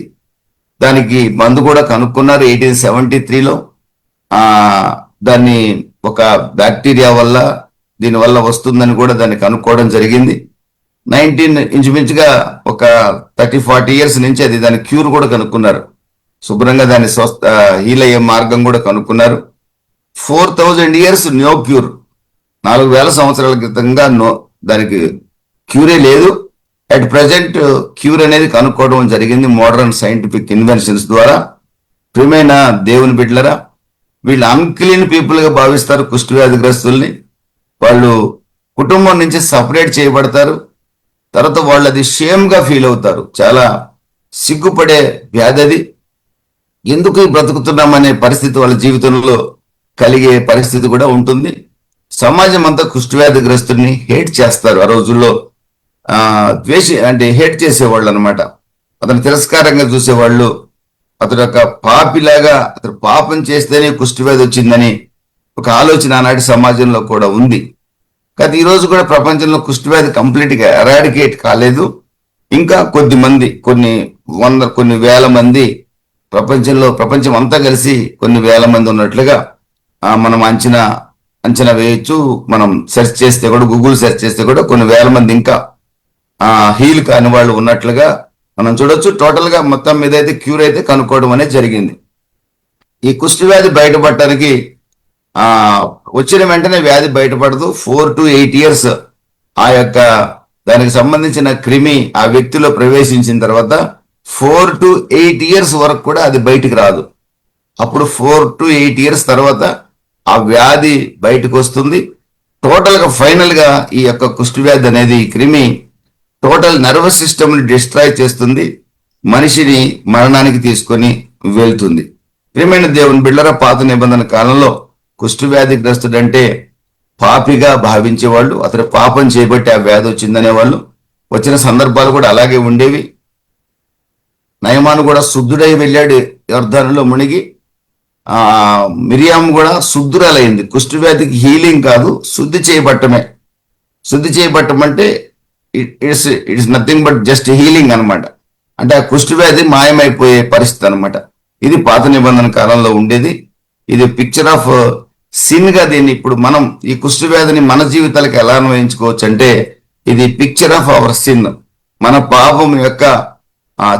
దానికి మందు కూడా కనుక్కున్నారు 1873లో. దాన్ని ఒక బ్యాక్టీరియా వల్ల దీనివల్ల వస్తుందని కూడా దాన్ని కనుక్కోవడం జరిగింది. ఇంచుమించుగా ఒక 30-40 years నుంచి అది దాని క్యూర్ కూడా కనుక్కున్నారు. శుభ్రంగా దాన్ని హీల్ అయ్యే మార్గం కూడా కనుక్కున్నారు. 4000 years నో క్యూర్. 4000 సంవత్సరాల క్రితంగా దానికి క్యూరే లేదు. అట్ ప్రజెంట్ క్యూర్ అనేది కనుక్కోవడం జరిగింది మోడర్న్ సైంటిఫిక్ ఇన్వెన్షన్స్ ద్వారా. ప్రియమైన దేవుని బిడ్డలరా, వీళ్ళు అన్క్లీన్ పీపుల్ గా భావిస్తారు కుష్ఠవ్యాధిగ్రస్తుల్ని. వాళ్ళు కుటుంబం నుంచి సపరేట్ చేయబడతారు. తర్వాత వాళ్ళు అది షేమ్ గా ఫీల్ అవుతారు. చాలా సిగ్గుపడే వ్యాధి అది. ఎందుకు బ్రతుకుతున్నామనే పరిస్థితి వాళ్ళ జీవితంలో కలిగే పరిస్థితి కూడా ఉంటుంది. సమాజం అంతా కుష్ఠవ్యాధిగ్రస్తుడిని హేట్ చేస్తారు. ఆ రోజుల్లో అంటే హేట్ చేసేవాళ్ళు అనమాట. అతను తిరస్కారంగా చూసేవాళ్ళు. అతడు ఒక పాపిలాగా, అతడు పాపం చేస్తేనే కుష్ఠవ్యాధి వచ్చిందని ఒక ఆలోచన ఆనాటి సమాజంలో కూడా ఉంది. కానీ ఈ రోజు కూడా ప్రపంచంలో కుష్ఠవ్యాధి కంప్లీట్ గా ఎరాడికేట్ కాలేదు. ఇంకా కొన్ని వేల మంది ప్రపంచం అంతా కలిసి కొన్ని వేల మంది ఉన్నట్లుగా మనం అంచనా వేయొచ్చు. మనం సెర్చ్ చేస్తే కూడా, గూగుల్ సెర్చ్ చేస్తే కూడా కొన్ని వేల మంది ఇంకా హీల్ కాని వాళ్ళు ఉన్నట్లుగా మనం చూడొచ్చు. టోటల్ గా మొత్తం మీద అయితే క్యూర్ అయితే కనుక్కోవడం అనేది జరిగింది. ఈ కుష్ఠవ్యాధి బయటపడటానికి వచ్చిన వెంటనే వ్యాధి బయటపడదు. 4 to 8 years ఆ యొక్క దానికి సంబంధించిన క్రిమి ఆ వ్యక్తిలో ప్రవేశించిన తర్వాత 4 to 8 years వరకు కూడా అది బయటికి రాదు. అప్పుడు 4 to 8 years తర్వాత ఆ వ్యాధి బయటకు వస్తుంది. టోటల్ గా ఫైనల్ గా ఈ యొక్క కుష్ఠవ్యాధి అనేది, ఈ క్రిమి టోటల్ నర్వస్ సిస్టమ్ ని డిస్ట్రాయ్ చేస్తుంది. మనిషిని మరణానికి తీసుకొని వెళ్తుంది. ప్రియమైన దేవుని బిడ్డల, పాత నిబంధన కాలంలో కుష్ఠవ్యాధిగ్రస్తుడంటే పాపిగా భావించేవాళ్ళు. అతడు పాపం చేయబట్టి ఆ వ్యాధి వచ్చిందనేవాళ్ళు. వచ్చిన సందర్భాలు కూడా అలాగే ఉండేవి. నయమాను కూడా శుద్ధుడై వెళ్ళాడు యొర్దానులో మునిగి. మిరియాం కూడా శుద్ధురాలైంది. కుష్ఠవ్యాధికి హీలింగ్ కాదు, శుద్ధి చేయబట్టమే. శుద్ధి చేయబట్టం అంటే it's nothing but just healing అనమాట. అంటే ఆ కుష్ఠవ్యాధి మాయమైపోయే పరిస్థితి అనమాట. ఇది పాత నిబంధన కాలంలో ఉండేది. ఇది పిక్చర్ ఆఫ్ సిన్ గా దీన్ని ఇప్పుడు మనం ఈ కుష్ఠవ్యాధిని మన జీవితాలకు ఎలా అన్వయించుకోవచ్చు అంటే, ఇది పిక్చర్ ఆఫ్ అవర్ సిన్, మన పాపం యొక్క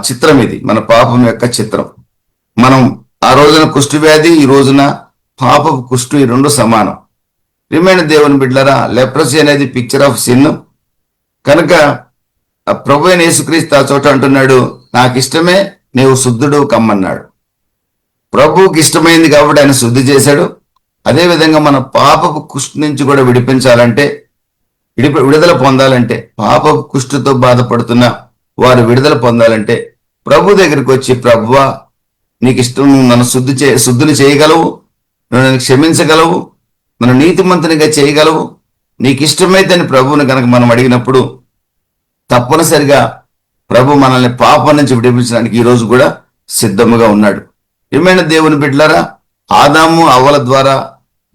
చిత్రం. ఇది మన పాపం యొక్క చిత్రం. మనం ఆ రోజున కుష్ఠవ్యాధి, ఈ రోజున పాపపు కుష్ఠు, ఈ రెండు సమానం. ప్రియమైన దేవుని బిడ్డలారా, లెప్రసీ అనేది పిక్చర్ ఆఫ్ సిన్ కనుక ప్రభు అయిన యేసుక్రీస్తు ఆ చోట అంటున్నాడు, నాకు ఇష్టమే, నీవు శుద్ధుడు కమ్మన్నాడు. ప్రభువుకి ఇష్టమైంది కాబట్టి ఆయన శుద్ధి చేశాడు. అదేవిధంగా మన పాపపు కుష్ఠు నుంచి కూడా విడిపించాలంటే, విడుదల పొందాలంటే, పాపపు కుష్ఠుతో బాధపడుతున్న వారు విడుదల పొందాలంటే ప్రభు దగ్గరికి వచ్చి, ప్రభువా నీకు ఇష్టం, నన్ను శుద్ధిని చేయగలవు, నన్ను క్షమించగలవు, నన్ను నీతిమంతునిగా చేయగలవు, నీకు ఇష్టమైతే అని ప్రభువుని కనుక మనం అడిగినప్పుడు తప్పనిసరిగా ప్రభు మనల్ని పాపం నుంచి విడిపించడానికి ఈ రోజు కూడా సిద్ధముగా ఉన్నాడు. ఏమైనా దేవుని బిడ్డలారా, ఆదాము అవ్వల ద్వారా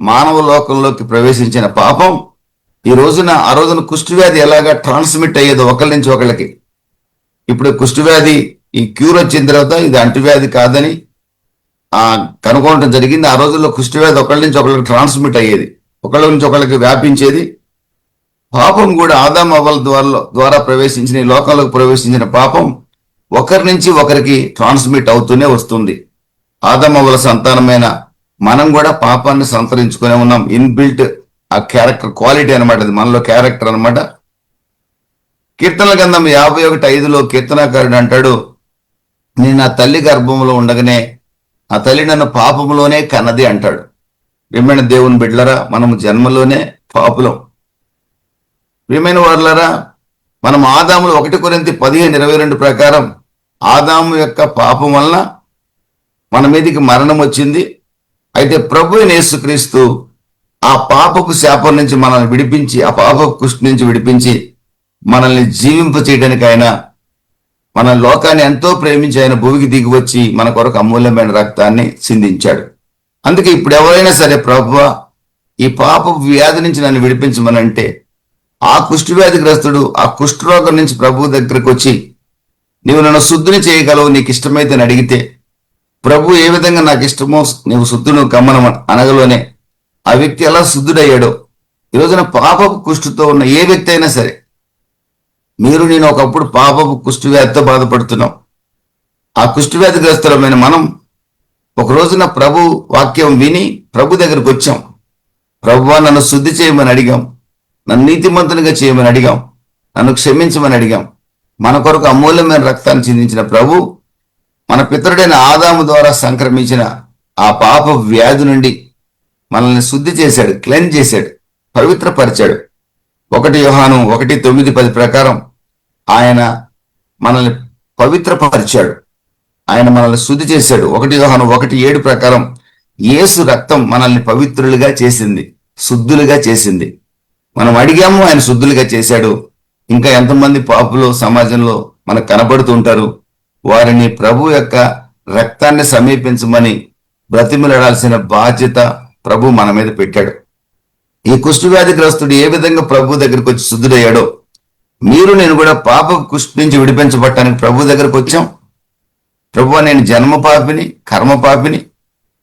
మానవ లోకంలోకి ప్రవేశించిన పాపం ఆ రోజున కుష్ఠవ్యాధి ఎలాగా ట్రాన్స్మిట్ అయ్యేదో ఒకరి నుంచి ఒకళ్ళకి. ఇప్పుడు కుష్ఠవ్యాధి ఈ క్యూర్ వచ్చిన తర్వాత ఇది అంటువ్యాధి కాదని కనుగొనడం జరిగింది. ఆ రోజుల్లో కుష్ఠవ్యాధి ఒకళ్ళ నుంచి ఒకళ్ళకి ట్రాన్స్మిట్ అయ్యేది, ఒకళ్ళ నుంచి ఒకళ్ళకి వ్యాపించేది. పాపం కూడా ఆదాము అవ్వల ద్వారా ప్రవేశించిన, ఈ లోకంలోకి ప్రవేశించిన పాపం ఒకరి నుంచి ఒకరికి ట్రాన్స్మిట్ అవుతూనే వస్తుంది. ఆదాము అవ్వల సంతానమైన మనం కూడా పాపాన్ని సంతరించుకునే ఉన్నాం. ఇన్బిల్ట్ ఆ క్యారెక్టర్ క్వాలిటీ అనమాట, అది మనలో క్యారెక్టర్ అనమాట. కీర్తనల గ్రంథం 51:5 కీర్తనాకారుడు అంటాడు, నేను నా తల్లి గర్భంలో ఉండగానే ఆ తల్లి నన్ను పాపంలోనే కన్నది అంటాడు. ప్రియమైన దేవుని బిడ్డలరా, మనము జన్మలోనే పాపులం. ప్రియమైన వారులరా, మనం ఆదాములు 1 కొరింథీ 15:22 ప్రకారం ఆదాము యొక్క పాపం వలన మన మీదికి మరణం వచ్చింది. అయితే ప్రభు అయిన యేసుక్రీస్తు ఆ పాపపు శాపం నుంచి మనల్ని విడిపించి, ఆ పాపపు కుష్టి నుంచి విడిపించి మనల్ని జీవింప చేయడానికి ఆయన మన లోకాన్ని ఎంతో ప్రేమించి ఆయన భూమికి దిగి వచ్చి మన కొరకు అమూల్యమైన రక్తాన్ని సిందించాడు. అందుకే ఇప్పుడు ఎవరైనా సరే, ప్రభువా ఈ పాపపు వ్యాధి నుంచి నన్ను విడిపించమనంటే, ఆ కుష్ఠవ్యాధిగ్రస్తుడు ఆ కుష్ఠరోగం నుంచి ప్రభు దగ్గరకు వచ్చి, నీవు నన్ను శుద్ధిని చేయగలవు, నీకు ఇష్టమైతే అని అడిగితే, ప్రభు ఏ విధంగా నాకు ఇష్టమో నీవు శుద్ధును కమ్మనం అనగలోనే ఆ వ్యక్తి ఎలా శుద్ధుడయ్యాడో, ఈ రోజున పాపపు కుష్ఠుతో ఉన్న ఏ వ్యక్తి అయినా సరే, నేను ఒకప్పుడు పాపపు కుష్ఠవ్యాధితో బాధపడుతున్నాం. ఆ కుష్ఠవ్యాధిగ్రస్తులమైన మనం ఒక రోజున ప్రభు వాక్యం విని ప్రభు దగ్గరకు వచ్చాం. ప్రభువా నన్ను శుద్ధి చేయమని అడిగాం, నన్ను నీతిమంతునిగా చేయమని అడిగాం, నన్ను క్షమించమని అడిగాం. మన కొరకు అమూల్యమైన రక్తాన్ని చిందించిన ప్రభు మన పితరుడైన ఆదాము ద్వారా సంక్రమించిన ఆ పాప వ్యాధి నుండి మనల్ని శుద్ధి చేశాడు, క్లెన్స్ చేశాడు, పవిత్రపరిచాడు. 1 యోహాను 1:9-10 ప్రకారం ఆయన మనల్ని పవిత్రపరిచాడు, ఆయన మనల్ని శుద్ధి చేశాడు. 1 యోహాను 1:7 ప్రకారం యేసు రక్తం మనల్ని పవిత్రులుగా చేసింది, శుద్ధులుగా చేసింది. మనం అడిగాము, ఆయన శుద్ధులుగా చేశాడు. ఇంకా ఎంతమంది పాపులు సమాజంలో మనకు కనబడుతూ ఉంటారు. వారిని ప్రభు యొక్క రక్తాన్ని సమీపించమని బ్రతిమలాడాల్సిన బాధ్యత ప్రభు మన మీద పెట్టాడు. ఈ కుష్ఠవ్యాధిగ్రస్తుడు ఏ విధంగా ప్రభు దగ్గరికి వచ్చి శుద్ధుడయ్యాడో, మీరు నేను కూడా పాప కుష్టి నుంచి విడిపించబడటానికి ప్రభు దగ్గరకు వచ్చాం. ప్రభు, నేను జన్మ పాపిని, కర్మ పాపిని,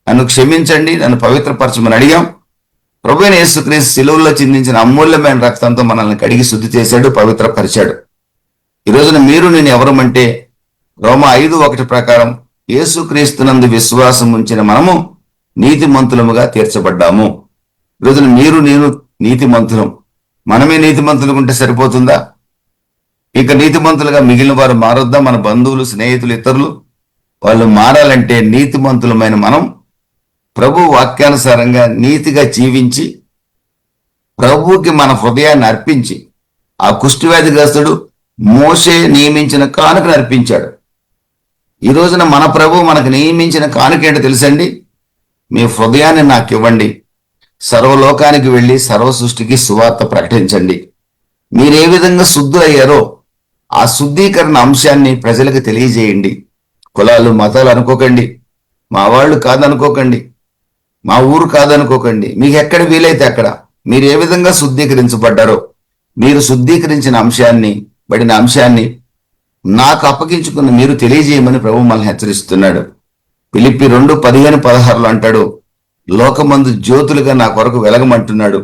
నన్ను క్షమించండి, నన్ను పవిత్రపరచమని అడిగాం. ప్రభు అయిన యేసుక్రీస్తు శిలువలో చిందించిన అమూల్యమైన రక్తంతో మనల్ని కడిగి శుద్ధి చేశాడు, పవిత్రపరిచాడు. ఈ రోజున మీరు నేను ఎవరమంటే రోమా 5:1 ప్రకారం యేసుక్రీస్తునందు విశ్వాసం ఉంచిన మనము నీతిమంతులముగా తీర్చబడ్డాము. ఈ రోజున మీరు నేను నీతిమంతులం. మనమే నీతిమంతులుగా ఉంటే సరిపోతుందా? ఇక నీతిమంతులుగా మిగిలిన వారు మారొద్దా? మన బంధువులు, స్నేహితులు, ఇతరులు వాళ్ళు మారాలంటే నీతిమంతులమైన మనం ప్రభు వాక్యానుసారంగా నీతిగా జీవించి ప్రభువుకి మన హృదయాన్ని అర్పించి, ఆ కుష్ఠవ్యాధిగ్రస్తుడు మోషే నియమించిన కానుకను అర్పించాడు. ఈ రోజున మన ప్రభు మనకు నియమించిన కానుక ఏంటో తెలుసండి? మీ హృదయాన్ని నాకు ఇవ్వండి, సర్వలోకానికి వెళ్ళి సర్వ సృష్టికి సువార్త ప్రకటించండి. మీరే విధంగా శుద్ధులయ్యారో ఆ శుద్ధీకరణ అంశాన్ని ప్రజలకు తెలియజేయండి. కులాలు, మతాలు అనుకోకండి, మా వాళ్ళు కాదనుకోకండి, మా ఊరు కాదనుకోకండి. మీకు ఎక్కడ వీలైతే అక్కడ మీరు ఏ విధంగా శుద్ధీకరించబడ్డారో, మీరు శుద్ధీకరించిన అంశాన్ని, బడిన అంశాన్ని నాకు అప్పగించుకున్న మీరు తెలియజేయమని ప్రభు మనల్ని హెచ్చరిస్తున్నాడు. ఫిలిప్పీ 2:15-16 అంటాడు, లోకమందు జ్యోతులుగా నా కొరకు వెలగమంటున్నాడు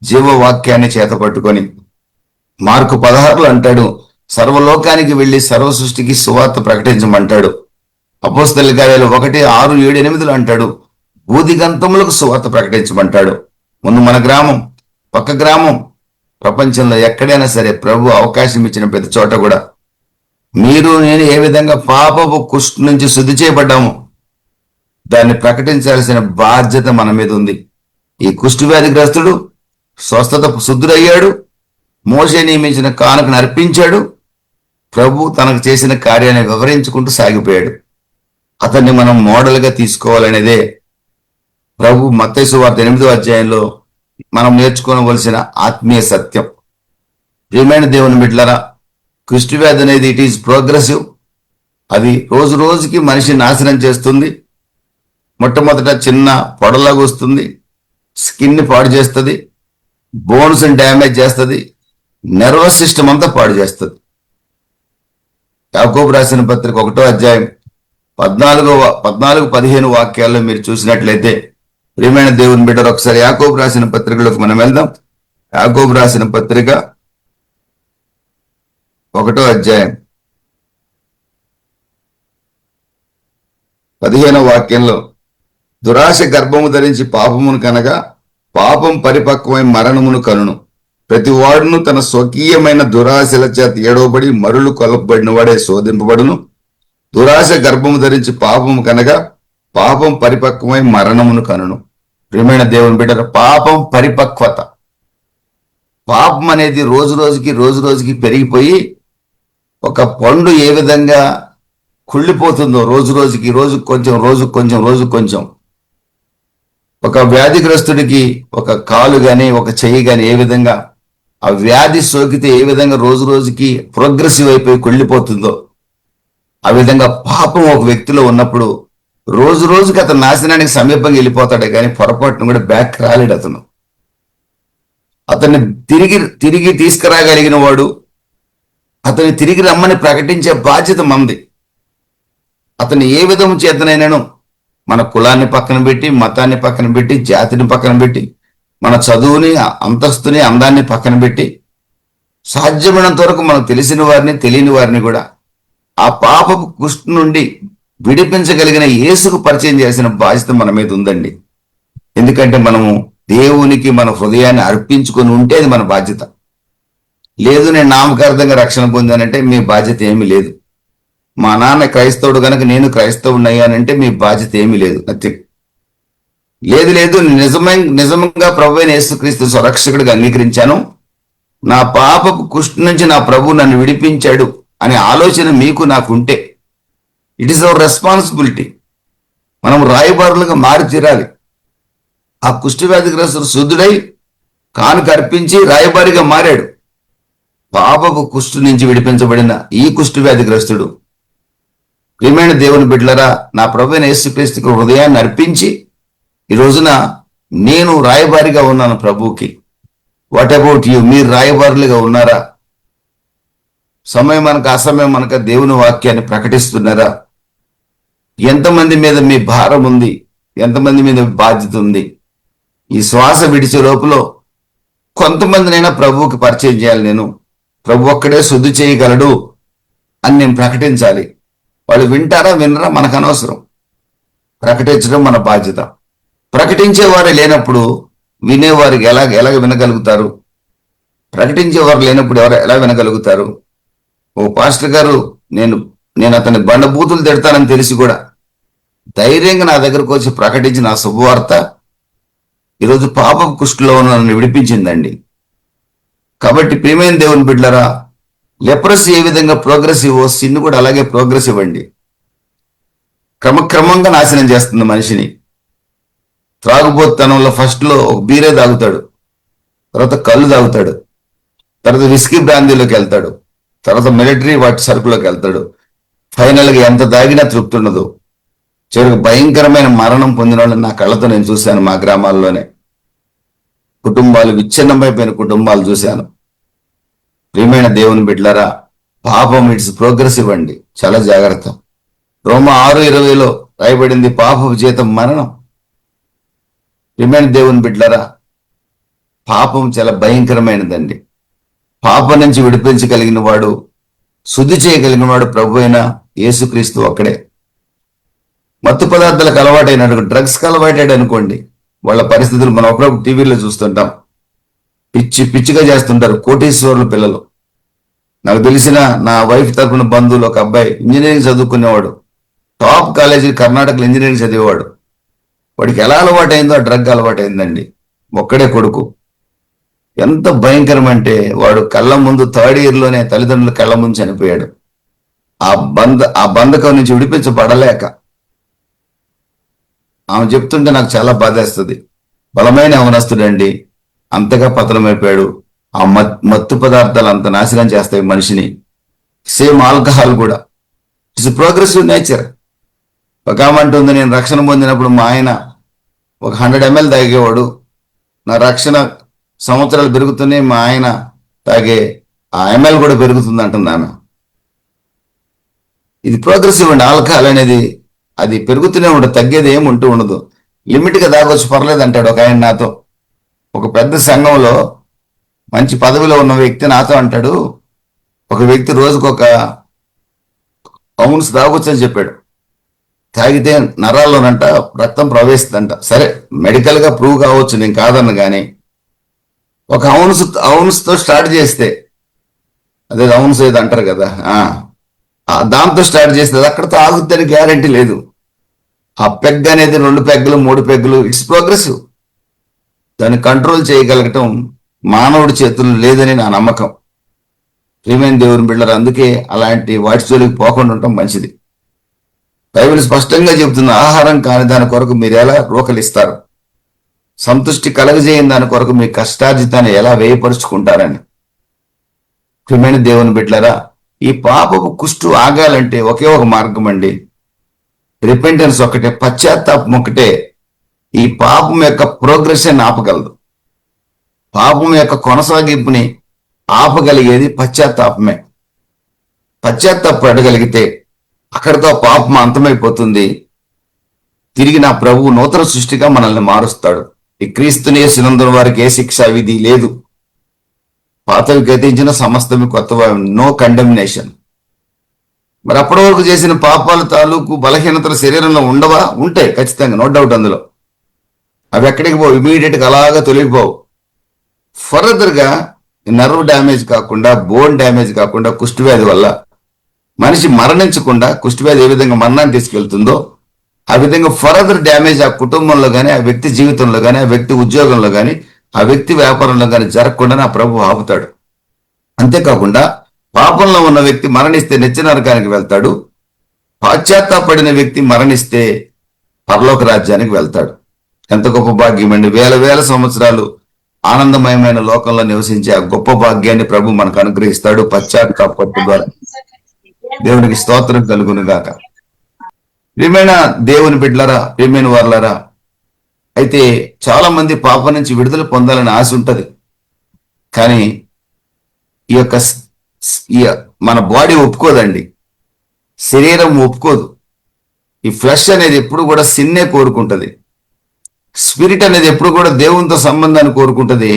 జీవవాక్యాన్ని చేతపట్టుకొని. మార్కు 16 అంటాడు, సర్వలోకానికి వెళ్లి సర్వ సృష్టికి సువార్త ప్రకటించమంటాడు. అపోస్తలుల కార్యాలు 1:6, 7, 8 అంటాడు, బూదిగంతములకు సువార్త ప్రకటించమంటాడు. ముందు మన గ్రామం, పక్క గ్రామం, ప్రపంచంలో ఎక్కడైనా సరే ప్రభు అవకాశం ఇచ్చిన ప్రతి చోట కూడా మీరు నేను ఏ విధంగా పాపపు కుష్టు నుంచి శుద్ధి చేయబడ్డాము దాన్ని ప్రకటించాల్సిన బాధ్యత మన మీద ఉంది. ఈ కుష్ఠవ్యాధిగ్రస్తుడు స్వస్థత శుద్ధుడయ్యాడు, మోషే నియమించిన కానుకను అర్పించాడు. ప్రభు తనకు చేసిన కార్యాన్ని వివరించుకుంటూ సాగిపోయాడు. అతన్ని మనం మోడల్గా తీసుకోవాలనేదే ప్రభు మత్తయి సువార్త 8వ అధ్యాయంలో మనం నేర్చుకోవలసిన ఆత్మీయ సత్యం. ప్రియమైన దేవుని బిడ్డలారా, కుష్ఠవ్యాధి అనేది ఇట్ ఈజ్ ప్రోగ్రెసివ్. అది రోజు రోజుకి మనిషిని నాశనం చేస్తుంది. మొట్టమొదట చిన్న పొడలాగా వస్తుంది, స్కిన్ని పాడు చేస్తుంది, బోన్స్ డ్యామేజ్ చేస్తుంది, నర్వస్ సిస్టమ్ అంతా పాడు చేస్తుంది. యాకోబు రాసిన పత్రిక 1వ అధ్యాయం 14-15 వాక్యాల్లో మీరు చూసినట్లయితే, ప్రియమైన దేవుని బిడ్డలు, ఒకసారి యాకోబు రాసిన పత్రికలోకి మనం వెళ్దాం. యాకోబు రాసిన పత్రిక 1వ అధ్యాయం 15వ వాక్యంలో, దురాశ గర్భము ధరించి పాపమును కనగా పాపం పరిపక్వమై మరణమును కనును. ప్రతి వాడును తన స్వకీయమైన దురాశల చేత ఏడవబడి మరులు కొలపబడిన వాడే శోధింపబడును. దురాశ గర్భము ధరించి పాపము కనగా పాపం పరిపక్వమై మరణమును కనును. ప్రియమైన దేవుని బిడ్డ, పాపం పరిపక్వత. పాపం అనేది రోజు రోజుకి పెరిగిపోయి ఒక పండు ఏ విధంగా కుళ్ళిపోతుందో రోజు కొంచెం ఒక వ్యాధిగ్రస్తుడికి ఒక కాలు గాని ఒక చెయ్యి గాని ఏ విధంగా ఆ వ్యాధి సోకితే ఏ విధంగా రోజు రోజుకి ప్రోగ్రెసివ్ అయిపోయి కుళ్ళిపోతుందో, ఆ విధంగా పాపం ఒక వ్యక్తిలో ఉన్నప్పుడు రోజు రోజుకి అతను నాశనానికి సమీపంగా వెళ్ళిపోతాడే కానీ పొరపాటును కూడా బ్యాక్ రాలేడు. అతన్ని తిరిగి తీసుకురాగలిగిన వాడు, అతన్ని తిరిగి రమ్మని ప్రకటించే బాధ్యత మంది. అతన్ని ఏ విధము చేతనైనాను, మన కులాన్ని పక్కన పెట్టి, మతాన్ని పక్కన పెట్టి, జాతిని పక్కన పెట్టి, మన చదువుని, అంతస్తుని, అందాన్ని పక్కన పెట్టి, సాధ్యమైనంత వరకు మనకు తెలిసిన వారిని తెలియని వారిని కూడా ఆ పాపపు కుష్టు నుండి విడిపించగలిగిన యేసుకు పరిచయం చేసిన బాధ్యత మన మీద ఉందండి. ఎందుకంటే మనము దేవునికి మన హృదయాన్ని అర్పించుకొని ఉంటే అది మన బాధ్యత. లేదు నేను నామకార్థంగా రక్షణ పొందానంటే మీ బాధ్యత ఏమీ లేదు. మా నాన్న క్రైస్తవుడు కనుక నేను క్రైస్తవుడు అయ్యానంటే మీ బాధ్యత ఏమీ లేదు. నథింగ్. లేదు లేదు నిజంగా ప్రభు అయిన యేసుక్రీస్తు సురక్షకుడిగా అంగీకరించాను, నా పాపపు కుష్టు నుంచి నా ప్రభు నన్ను విడిపించాడు అనే ఆలోచన మీకు నాకుంటే ఇట్ ఈస్ అవర్ రెస్పాన్సిబిలిటీ. మనం రాయబారులుగా మారి తీరాలి. ఆ కుష్ఠవ్యాధిగ్రస్తుడు శుద్ధుడై కానుక అర్పించి రాయబారిగా మారాడు. పాపపు కుష్టు నుంచి విడిపించబడిన ఈ కుష్ఠవ్యాధిగ్రస్తుడు, ప్రియమైన దేవుని బిడ్డలరా, నా ప్రభువైన యేసుక్రీస్తుకు హృదయాన్ని అర్పించి ఈ రోజున నేను రాయబారిగా ఉన్నాను ప్రభువుకి. What about you? మీరు రాయబారులుగా ఉన్నారా? సమయం అనక అసమయం అనక దేవుని వాక్యాన్ని ప్రకటిస్తున్నారా? ఎంతమంది మీద మీ భారం ఉంది? ఎంతమంది మీద బాధ్యత ఉంది? ఈ శ్వాస విడిచే లోపల కొంతమందినైనా ప్రభువుకి పరిచయం చేయాలి. నేను ప్రభు ఒక్కడే శుద్ధి చేయగలడు అని నేను ప్రకటించాలి. వాళ్ళు వింటారా వినరా మనకు అనవసరం. ప్రకటించడం మన బాధ్యత. ప్రకటించేవారు లేనప్పుడు వినేవారికి ఎలాగ వినగలుగుతారు? ప్రకటించేవారు లేనప్పుడు ఎలా వినగలుగుతారు? ఓ పాస్టర్ గారు, నేను అతని బండబూతులు తిడతానని తెలిసి కూడా ధైర్యంగా నా దగ్గరకు వచ్చి ప్రకటించి నా శుభవార్త ఈరోజు పాపపు కుష్ఠులో ఉన్న నన్ను విడిపించిందండి. కాబట్టి ప్రియమైన దేవుని బిడ్డలరా, లెప్రసీ ఏ విధంగా ప్రోగ్రెసివ్, సిన్ కూడా అలాగే ప్రోగ్రెసివ్ అండి. క్రమక్రమంగా నాశనం చేస్తుంది మనిషిని. త్రాగుబోతుతనంలో ఫస్ట్లో ఒక బీరే తాగుతాడు, తర్వాత కళ్ళు తాగుతాడు, తర్వాత విస్కీ బ్రాందీలోకి వెళ్తాడు, తర్వాత మిలిటరీ వాటి సరుకులోకి వెళ్తాడు. ఫైనల్గా ఎంత తాగినా తృప్తి ఉండదు. చివరికి భయంకరమైన మరణం పొందిన వాళ్ళని నా కళ్ళతో నేను చూశాను. మా గ్రామాల్లోనే కుటుంబాలు విచ్ఛిన్నమైపోయిన కుటుంబాలు చూశాను. ప్రియమైన దేవుని బిడ్డలారా, పాపం ఇట్స్ ప్రోగ్రెసివ్ అండి. చాలా జాగ్రత్త. రోమా 6:20 రాయబడింది, పాపపు జీతం మరణం. ప్రియమైన దేవుని బిడ్డలారా, పాపం చాలా భయంకరమైనదండి. పాపం నుంచి విడిపించగలిగిన వాడు, శుద్ధి చేయగలిగిన వాడు ప్రభు అయిన యేసుక్రీస్తు ఒక్కడే. మత్తు పదార్థాలకు అలవాటైనడు, డ్రగ్స్కి అలవాటాడు అనుకోండి, వాళ్ళ పరిస్థితులు మనం అప్పుడప్పుడు టీవీలో చూస్తుంటాం. పిచ్చిగా చేస్తుంటారు కోటీశ్వరుల పిల్లలు. నాకు తెలిసిన నా వైఫ్ తరపున బంధువులు ఒక అబ్బాయి ఇంజనీరింగ్ చదువుకునేవాడు, టాప్ కాలేజీ కర్ణాటకలో ఇంజనీరింగ్ చదివేవాడు. వాడికి ఎలా అలవాటైందో ఆ డ్రగ్ అలవాటైందండి. ఒక్కడే కొడుకు. ఎంత భయంకరం అంటే వాడు కళ్ళ ముందు 3rd ఇయర్లోనే తల్లిదండ్రుల కళ్ళ ముందు చనిపోయాడు. ఆ బంధకం నుంచి విడిపించబడలేక. ఆమె చెప్తుంటే నాకు చాలా బాధేస్తుంది. బలమైన యవనస్తుడండి, అంతగా పతనమైపోయాడు. ఆ మత్తు పదార్థాలు అంత నాశనం చేస్తాయి మనిషిని. సేమ్ ఆల్కహాల్ కూడా. It's progressive nature. ఒక ఆమె అంటుంది, నేను రక్షణ పొందినప్పుడు మా ఆయన ఒక 100 ml తాగేవాడు, నా రక్షణ సంవత్సరాలు పెరుగుతున్నాయి, మా ఆయన తాగే ఆ ఎంఎల్ కూడా పెరుగుతుంది అంటుంది ఆమె. ఇది ప్రోగ్రెసివ్ అండి. ఆల్కహాల్ అనేది అది పెరుగుతూనే ఉండదు, తగ్గేది ఏమి ఉంటూ ఉండదు. లిమిట్గా తాగొచ్చు పర్లేదు అంటాడు ఒక ఆయన నాతో. ఒక పెద్ద సంఘంలో మంచి పదవిలో ఉన్న వ్యక్తి నాతో అంటాడు, ఒక వ్యక్తి రోజుకు 1 ounce తాగొచ్చు అని చెప్పాడు. తాగితే నరాల్లోనంట రక్తం ప్రవేశిస్తుందంట. సరే, మెడికల్ గా ప్రూవ్ కావచ్చు, నేను కాదన్న కానీ 1 ounce తో స్టార్ట్ చేస్తే, అదే ounce ఏదో అంటారు కదా, దాంతో స్టార్ట్ చేస్తే అది అక్కడతో ఆగుద్దని గ్యారంటీ లేదు. ఆ పెగ్ అనేది 2 పెగ్గులు 3 పెగ్గులు, ఇట్స్ ప్రోగ్రెసివ్. దాన్ని కంట్రోల్ చేయగలగటం మానవుడి చేతుల్లో లేదని నా నమ్మకం. ప్రియమైన దేవుని బిడ్డలారా, అందుకే అలాంటి వాటి జోలికి పోకుండా ఉండటం మంచిది. బైబిల్ స్పష్టంగా చెబుతున్న, ఆహారం కాని దాని కొరకు మీరు ఎలా రోకలిస్తారు, సంతృష్టి కలగజేయని దాని కొరకు మీ కష్టార్జితాన్ని ఎలా వ్యయపరుచుకుంటారని. ప్రియమైన దేవుని బిడ్డలారా, ఈ పాపపు కుష్టు ఆగాలంటే ఒకే ఒక మార్గం అండి. రిపెంటెన్స్ ఒకటే, పశ్చాత్తాపం ఒకటే ఈ పాపం యొక్క ప్రోగ్రెషన్ ఆపగలదు. పాపం యొక్క కొనసాగింపుని ఆపగలిగేది పశ్చాత్తాపమే. పశ్చాత్తాపడగలిగితే అక్కడితో పాపం అంతమైపోతుంది. తిరిగి నా ప్రభువు నూతన సృష్టిగా మనల్ని మారుస్తాడు. ఈ క్రీస్తునే యేసునందున వారికి ఏ శిక్ష విధి లేదు. పాతవి గతించిన సమస్తమి కొత్తవి, నో కండెమినేషన్. మరి అప్పటి వరకు చేసిన పాపాల తాలూకు బలహీనతలు శరీరంలో ఉండవా? ఉంటాయి ఖచ్చితంగా, నో డౌట్ అందులో. అవి ఎక్కడికి పోవు, ఇమీడియట్గా అలాగా తొలగిపోవు. ఫర్దర్గా నర్వ్ డ్యామేజ్ కాకుండా, బోన్ డ్యామేజ్ కాకుండా, కుష్ఠవ్యాధి వల్ల మనిషి మరణించకుండా, కుష్ఠవ్యాధి ఏ విధంగా మరణాన్ని తీసుకెళ్తుందో ఆ విధంగా ఫర్దర్ డ్యామేజ్ ఆ కుటుంబంలో కానీ, ఆ వ్యక్తి జీవితంలో కానీ, ఆ వ్యక్తి ఉద్యోగంలో కానీ, ఆ వ్యక్తి వ్యాపారంలో కానీ జరగకుండా నా ప్రభు ఆపుతాడు. అంతేకాకుండా పాపంలో ఉన్న వ్యక్తి మరణిస్తే నిత్య నరకానికి వెళ్తాడు. పాశ్చాత్తాపడిన వ్యక్తి మరణిస్తే పరలోక రాజ్యానికి వెళ్తాడు. ఎంత గొప్ప భాగ్యం అండి! వేల వేల సంవత్సరాలు ఆనందమయమైన లోకంలో నివసించే ఆ గొప్ప భాగ్యాన్ని ప్రభు మనకు అనుగ్రహిస్తాడు పశ్చాత్తాపట్టు ద్వారా. దేవునికి స్తోత్రం కలుగును గాక. ప్రియమైన దేవుని బిడ్డలారా, ప్రియమైన వారలారా, అయితే చాలా మంది పాపం నుంచి విడుదల పొందాలని ఆశ ఉంటది. కానీ ఈ యొక్క మన బాడీ ఒప్పుకోదండి, శరీరం ఒప్పుకోదు. ఈ ఫ్లెష్ అనేది ఎప్పుడు కూడా సిన్నే కోరుకుంటది. స్పిరిట్ అనేది ఎప్పుడు కూడా దేవునితో సంబంధాన్ని కోరుకుంటది.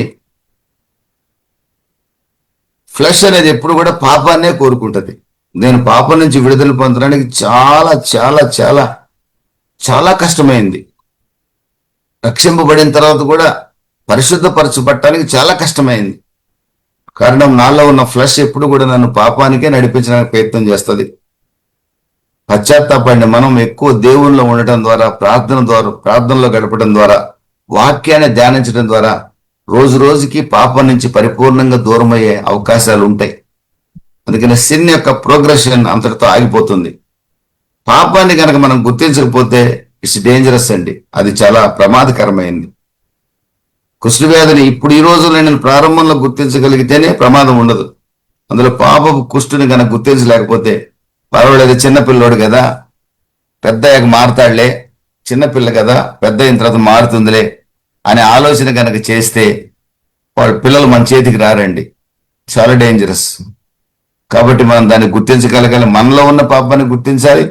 ఫ్లెష్ అనేది ఎప్పుడు కూడా పాపాన్నే కోరుకుంటది. నేను పాపం నుంచి విడుదల పొందడానికి చాలా చాలా చాలా చాలా కష్టమైంది. రక్షింపబడిన తర్వాత కూడా పరిశుద్ధపరచబడటానికి చాలా కష్టమైంది. కారణం, నాలో ఉన్న ఫ్లెష్ ఎప్పుడు కూడా నన్ను పాపానికే నడిపించడానికి ప్రయత్నం చేస్తుంది. పశ్చాత్తాపడిన మనం ఎక్కువ దేవుల్లో ఉండటం ద్వారా, ప్రార్థనలో గడపడం ద్వారా, వాక్యాన్ని ధ్యానించడం ద్వారా రోజు రోజుకి పాపం నుంచి పరిపూర్ణంగా దూరం అయ్యే అవకాశాలు ఉంటాయి. అందుకని సిన్ యొక్క ప్రోగ్రెషన్ అంతటితో ఆగిపోతుంది. పాపాన్ని కనుక మనం గుర్తించకపోతే ఇట్స్ డేంజరస్ అండి, అది చాలా ప్రమాదకరమైంది. కుష్ఠవ్యాధిని ఇప్పుడు ఈ రోజుల్లో నేను ప్రారంభంలో గుర్తించగలిగితేనే ప్రమాదం ఉండదు. అందులో పాపపు కుష్ఠుని కనుక గుర్తించలేకపోతే పర్వాలేదు, చిన్నపిల్లోడు కదా, పెద్ద అయ్యాక మారుతాడులే, చిన్నపిల్ల కదా, పెద్ద అయిన తర్వాత మారుతుందిలే అనే ఆలోచన కనుక చేస్తే వాళ్ళ పిల్లలు మన చేతికి రారండి, చాలా డేంజరస్. కాబట్టి మనం దాన్ని గుర్తించగలగాలి. మనలో ఉన్న పాపాన్ని గుర్తించాలి,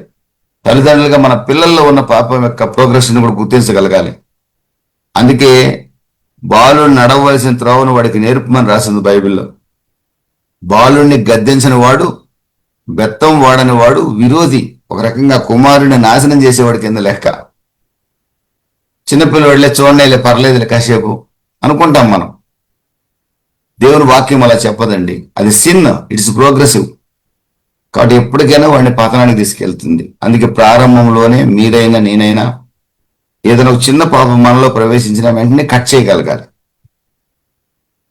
తల్లిదండ్రులుగా మన పిల్లల్లో ఉన్న పాపం యొక్క ప్రోగ్రెషన్ కూడా గుర్తించగలగాలి. అందుకే బాలుడు నడవలసిన త్రోవను వాడికి నేర్పమని రాసింది బైబిల్లో. బాలుడిని గద్దించిన వాడు, బెత్తం వాడని వాడు విరోధి, ఒక రకంగా కుమారుని నాశనం చేసేవాడి కింద లెక్క. చిన్నపిల్లవాడిలే, చూడలే, పర్లేదులే కాసేపు అనుకుంటాం మనం. దేవుని వాక్యం అలా చెప్పదండి, అది సిన్, ఇట్స్ ప్రోగ్రెసివ్. కాబట్టి ఎప్పటికైనా వాడిని పతనానికి తీసుకెళ్తుంది. అందుకే ప్రారంభంలోనే మీరైనా నేనైనా ఏదైనా ఒక చిన్న పాపం మనలో ప్రవేశించిన వెంటనే కట్ చేయగలగాలి.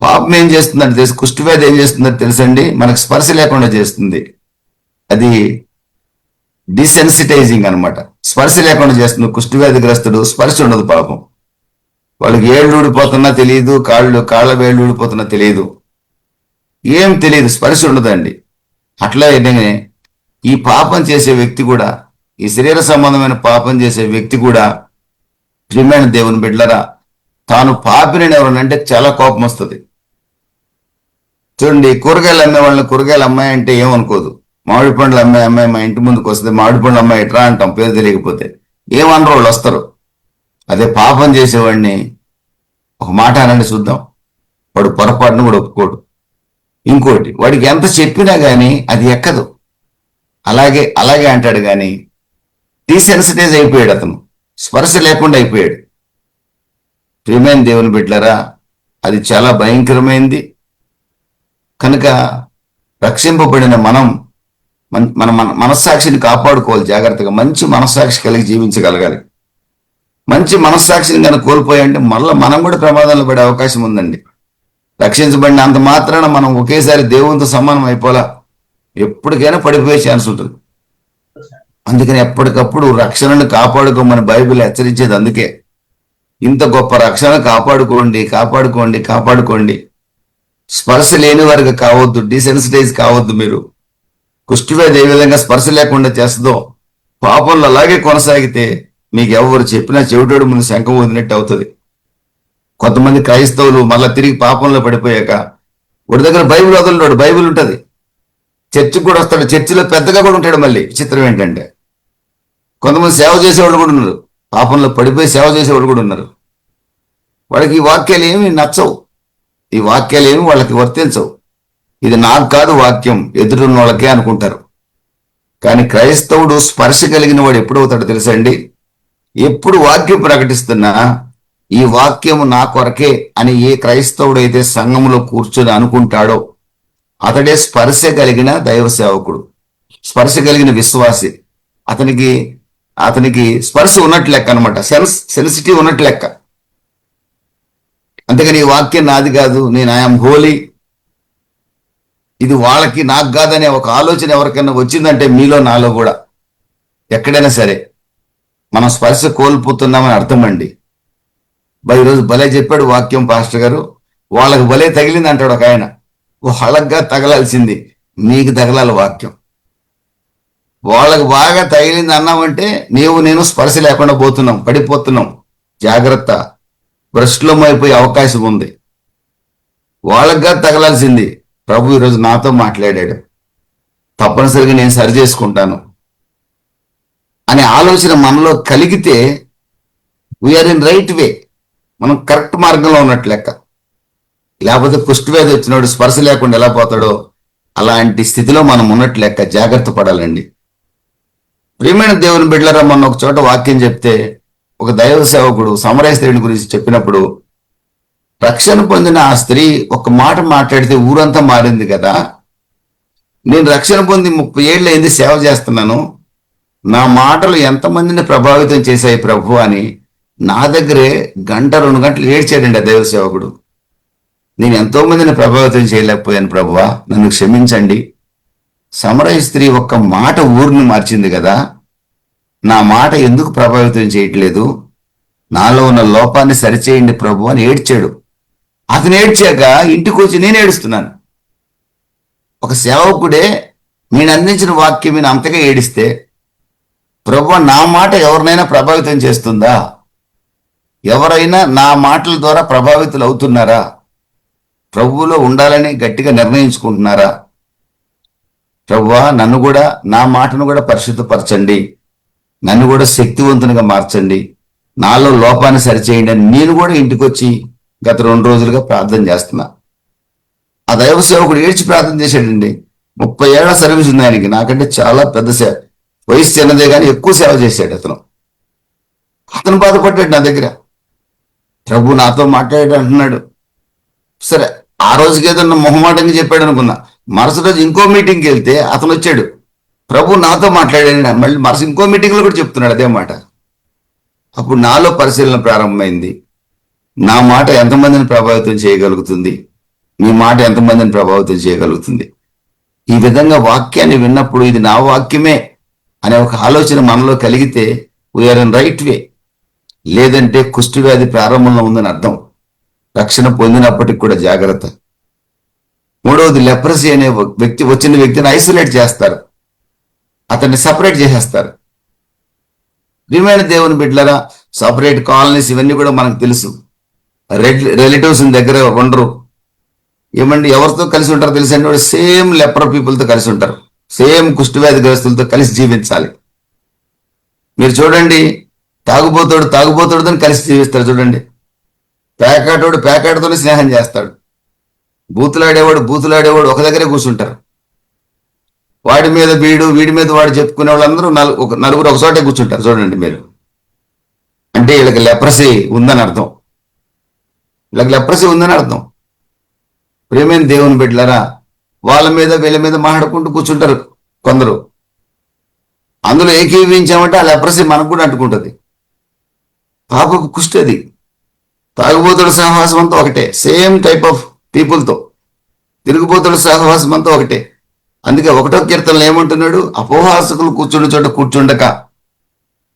పాపం ఏం చేస్తుందంటే తెలుసు, కుష్ఠవ్యాధి ఏం చేస్తుందంటే తెలుసండి, మనకు స్పర్శ లేకుండా చేస్తుంది. అది డిసెన్సిటైజింగ్ అనమాట. స్పర్శ లేకుండా చేస్తుంది. కుష్ఠవ్యాధిగ్రస్తుడు స్పర్శ ఉండదు పాపం. వాళ్ళకి ఏళ్ళు ఊడిపోతున్నా తెలియదు, కాళ్ళ వేళ్ళు ఊడిపోతున్నా తెలియదు, ఏం తెలియదు, స్పర్శ ఉండదండి. అట్లాగే ఈ పాపం చేసే వ్యక్తి కూడా, ఈ శరీర సంబంధమైన పాపం చేసే వ్యక్తి కూడా, ప్రియమైన దేవుని బిడ్డలారా, తాను పాపిని ఎవరనంటే చాలా కోపం వస్తుంది. చూడండి, కూరగాయలు అమ్మే వాళ్ళని కూరగాయలు అమ్మాయి అంటే ఏమనుకోదు. మామిడి పండ్లు అమ్మాయి మా ఇంటి ముందుకు వస్తుంది, మామిడి పండ్లు అమ్మాయి ఎట్రా అంటాం పేరు తెలియకపోతే, ఏమనరు వాళ్ళు వస్తారు. అదే పాపం చేసేవాడిని ఒక మాట అనండి చూద్దాం, వాడు పొరపాటును కూడా ఒప్పుకోడు. ఇంకోటి, వాడికి ఎంత చెప్పినా కానీ అది ఎక్కదు, అలాగే అలాగే అంటాడు. కానీ డీసెన్సిటైజ్ అయిపోయాడు, అతను స్పర్శ లేకుండా అయిపోయాడు. ప్రియమైన దేవుని బిడ్డలారా, అది చాలా భయంకరమైంది. కనుక రక్షింపబడిన మనం మన మనస్సాక్షిని కాపాడుకోవాలి జాగ్రత్తగా. మంచి మనస్సాక్షి కలిగి జీవించగలగాలి. మంచి మనస్సాక్షిని కనుక కోల్పోయాయంటే మళ్ళీ మనం కూడా ప్రమాదంలో పడే అవకాశం ఉందండి. రక్షించబడిన అంత మాత్రాన మనం ఒకేసారి దేవునితో సమానం అయిపోలా, ఎప్పటికైనా పడిపోయే ఛాన్స్ ఉంటుంది. అందుకని ఎప్పటికప్పుడు రక్షణను కాపాడుకోమని బైబిల్ హెచ్చరించేది. అందుకే ఇంత గొప్ప రక్షణ కాపాడుకోండి, కాపాడుకోండి, కాపాడుకోండి. స్పర్శ లేని వారికి కావద్దు, డిసెన్సిటైజ్ కావద్దు. మీరు కుష్ఠవ్యాధి ఏ విధంగా స్పర్శ లేకుండా చేస్తుందో, పాపంలో అలాగే కొనసాగితే మీకు ఎవరు చెప్పినా చెవిటోడు ముందు శంఖం వదిలినట్టు అవుతుంది. కొంతమంది క్రైస్తవులు మళ్ళీ తిరిగి పాపంలో పడిపోయాక వాడి దగ్గర బైబిల్ వదలడు, బైబిల్ ఉంటుంది, చర్చికి కూడా వస్తాడు, చర్చిలో పెద్దగా కూడా ఉంటాడు. మళ్ళీ చిత్రం ఏంటంటే కొంతమంది సేవ చేసేవాళ్ళు కూడా ఉన్నారు, పాపంలో పడిపోయి సేవ చేసేవాళ్ళు కూడా ఉన్నారు. వాళ్ళకి ఈ వాక్యాలు ఏమి నచ్చవు, ఈ వాక్యాలు ఏమి వాళ్ళకి వర్తించవు. ఇది నాకు కాదు వాక్యం, ఎదురున్న వాళ్ళకే అనుకుంటారు. కానీ క్రైస్తవుడు స్పర్శ కలిగిన వాడు ఎప్పుడు అవుతాడో తెలుసా అండి? ఎప్పుడు వాక్యం ప్రకటిస్తున్నా ఈ వాక్యము నా కొరకే అని ఏ క్రైస్తవుడైతే సంఘములో కూర్చొని అనుకుంటాడో అతడే స్పర్శ కలిగిన దైవ సేవకుడు, స్పర్శ కలిగిన విశ్వాసి. అతనికి అతనికి స్పర్శ ఉన్నట్లు లెక్క అనమాట, సెన్సిటివ్ ఉన్నట్లు లెక్క. అంతేగాని ఈ వాక్యం నాది కాదు, నేను ఐఎమ్ హోలీ, ఇది వాళ్ళకి నాకు కాదనే ఒక ఆలోచన ఎవరికైనా వచ్చిందంటే మీలో నాలో కూడా ఎక్కడైనా సరే మనం స్పర్శ కోల్పోతున్నామని అర్థం అండి. ఈరోజు భలే చెప్పాడు వాక్యం పాస్టర్ గారు, వాళ్ళకి భలే తగిలింది అంటాడు ఒక ఆయన. వాళ్ళగా తగలాల్సింది నీకు తగలాలి వాక్యం. వాళ్ళకు బాగా తగిలింది అన్నామంటే నేను స్పర్శ లేకుండా పోతున్నాం, పడిపోతున్నాం. జాగ్రత్త, భ్రష్టులం అయిపోయే అవకాశం ఉంది. వాళ్ళగా తగలాల్సింది. ప్రభు ఈరోజు నాతో మాట్లాడాడు, తప్పనిసరిగా నేను సరి చేసుకుంటాను అనే ఆలోచన మనలో కలిగితే వీఆర్ ఇన్ రైట్ వే, మనం కరెక్ట్ మార్గంలో ఉన్నట్లు లెక్క. లేకపోతే కుష్ఠవ్యాధి వచ్చినోడు స్పర్శ లేకుండా ఎలా పోతాడో అలాంటి స్థితిలో మనం ఉన్నట్లు లెక్క. జాగ్రత్త పడాలండి. ప్రియమైన దేవుని బిడ్డలారా, మొన్న ఒక చోట వాక్యం చెప్తే ఒక దైవ సేవకుడు సమరయ స్త్రీని గురించి చెప్పినప్పుడు, రక్షణ పొందిన ఆ స్త్రీ ఒక మాట మాట్లాడితే ఊరంతా మారింది కదా. నేను రక్షణ పొంది 30 ఏళ్ళు అయింది, సేవ చేస్తున్నాను, నా మాటలు ఎంతమందిని ప్రభావితం చేశాయి ప్రభు అని నా దగ్గరే 1-2 గంటలు ఏడ్చాడండి ఆ దైవ సేవకుడు. నేను ఎంతో మందిని ప్రభావితం చేయలేకపోయాను ప్రభువా, నన్ను క్షమించండి. సమరయ స్త్రీ ఒక్క మాట ఊరిని మార్చింది కదా, నా మాట ఎందుకు ప్రభావితం చేయట్లేదు, నాలో ఉన్న లోపాన్ని సరిచేయండి ప్రభు అని ఏడ్చాడు. అతను ఏడ్చాక ఇంటికి వచ్చి నేను ఏడుస్తున్నాను. ఒక సేవకుడే నేను అందించిన వాక్యం నేను అంతగా ఏడిస్తే, ప్రభు నా మాట ఎవరినైనా ప్రభావితం చేస్తుందా? ఎవరైనా నా మాటల ద్వారా ప్రభావితులు అవుతున్నారా? ప్రభువులో ఉండాలని గట్టిగా నిర్ణయించుకుంటున్నారా? ప్రభువా, నన్ను కూడా, నా మాటను కూడా పరిశుద్ధపరచండి, నన్ను కూడా శక్తివంతునిగా మార్చండి, నాలో లోపాన్ని సరిచేయండి అని నేను కూడా ఇంటికి వచ్చి గత 2 రోజులుగా ప్రార్థన చేస్తున్నా. ఆ దైవ సేవకుడు ఏడ్చి ప్రార్థన చేశాడండి. 30 ఏళ్ల సర్వీస్ ఉంది ఆయనకి, నాకంటే చాలా పెద్ద సేవ, వయసు చిన్నదే కానీ ఎక్కువ సేవ చేశాడు అతను. అతను బాధపడ్డాడు నా దగ్గర. ప్రభు నాతో మాట్లాడాడు అంటున్నాడు. సరే, ఆ రోజుకి ఏదన్నా మొహమాటంగా చెప్పాడు అనుకున్నా. మరుసటి రోజు ఇంకో మీటింగ్కి వెళ్తే అతను వచ్చాడు, ప్రభు నాతో మాట్లాడాడు, మళ్ళీ ఇంకో మీటింగ్లో కూడా చెప్తున్నాడు అదే మాట. అప్పుడు నాలో పరిశీలన ప్రారంభమైంది. నా మాట ఎంతమందిని ప్రభావితం చేయగలుగుతుంది, మీ మాట ఎంతమందిని ప్రభావితం చేయగలుగుతుంది? ఈ విధంగా వాక్యాన్ని విన్నప్పుడు ఇది నా వాక్యమే అనే ఒక ఆలోచన మనలో కలిగితే వీఆర్ ఇన్ రైట్ వే. లేదంటే కుష్ఠవ్యాధి ప్రారంభంలో ఉందని అర్థం. రక్షణ పొందినప్పటికి కూడా జాగ్రత్త. 3వది, లెప్రసీ అనే వచ్చిన వ్యక్తిని ఐసోలేట్ చేస్తారు, అతన్ని సపరేట్ చేసేస్తారు. ప్రియమైన దేవుని బిడ్డలారా, సపరేట్ కాలనీస్ ఇవన్నీ కూడా మనకు తెలుసు. రిలేటివ్స్ దగ్గర ఉండరు. ఏమండి, ఎవరితో కలిసి ఉంటారో తెలుసండి? వాడు సేమ్ లెపర్ పీపుల్తో కలిసి ఉంటారు, సేమ్ కుష్ఠవ్యాధి గ్రస్తులతో కలిసి జీవించాలి. మీరు చూడండి, తాగుబోతుడితో కలిసి జీవిస్తారు చూడండి. పేకాటోడు స్నేహం చేస్తాడు, బూతులాడేవాడు ఒక దగ్గరే కూర్చుంటారు. వాడి మీద వీడి మీద వాడు చెప్పుకునే వాళ్ళందరూ నలుగురు ఒక చోటే కూర్చుంటారు చూడండి మీరు. అంటే వీళ్ళకి లెప్రసీ ఉందని అర్థం, ప్రియమైన దేవుని బిడ్డలారా, వాళ్ళ మీద వీళ్ళ మీద మాట్లాడుకుంటూ కూర్చుంటారు కొందరు. అందులో ఏకీవించామంటే ఆ లెప్రసీ మనకు కూడా అంటుకుంటుంది. పాపపు కుష్టి, తాగుబోతుల సహవాసం అంతా ఒకటే, సేమ్ టైప్ ఆఫ్ పీపుల్తో. తిరుగుబోతుల సహవాసం అంతా ఒకటే. అందుకే 1వ కీర్తనలో ఏమంటున్నాడు? అపహాసకులు కూర్చున్న చోట కూర్చుండక,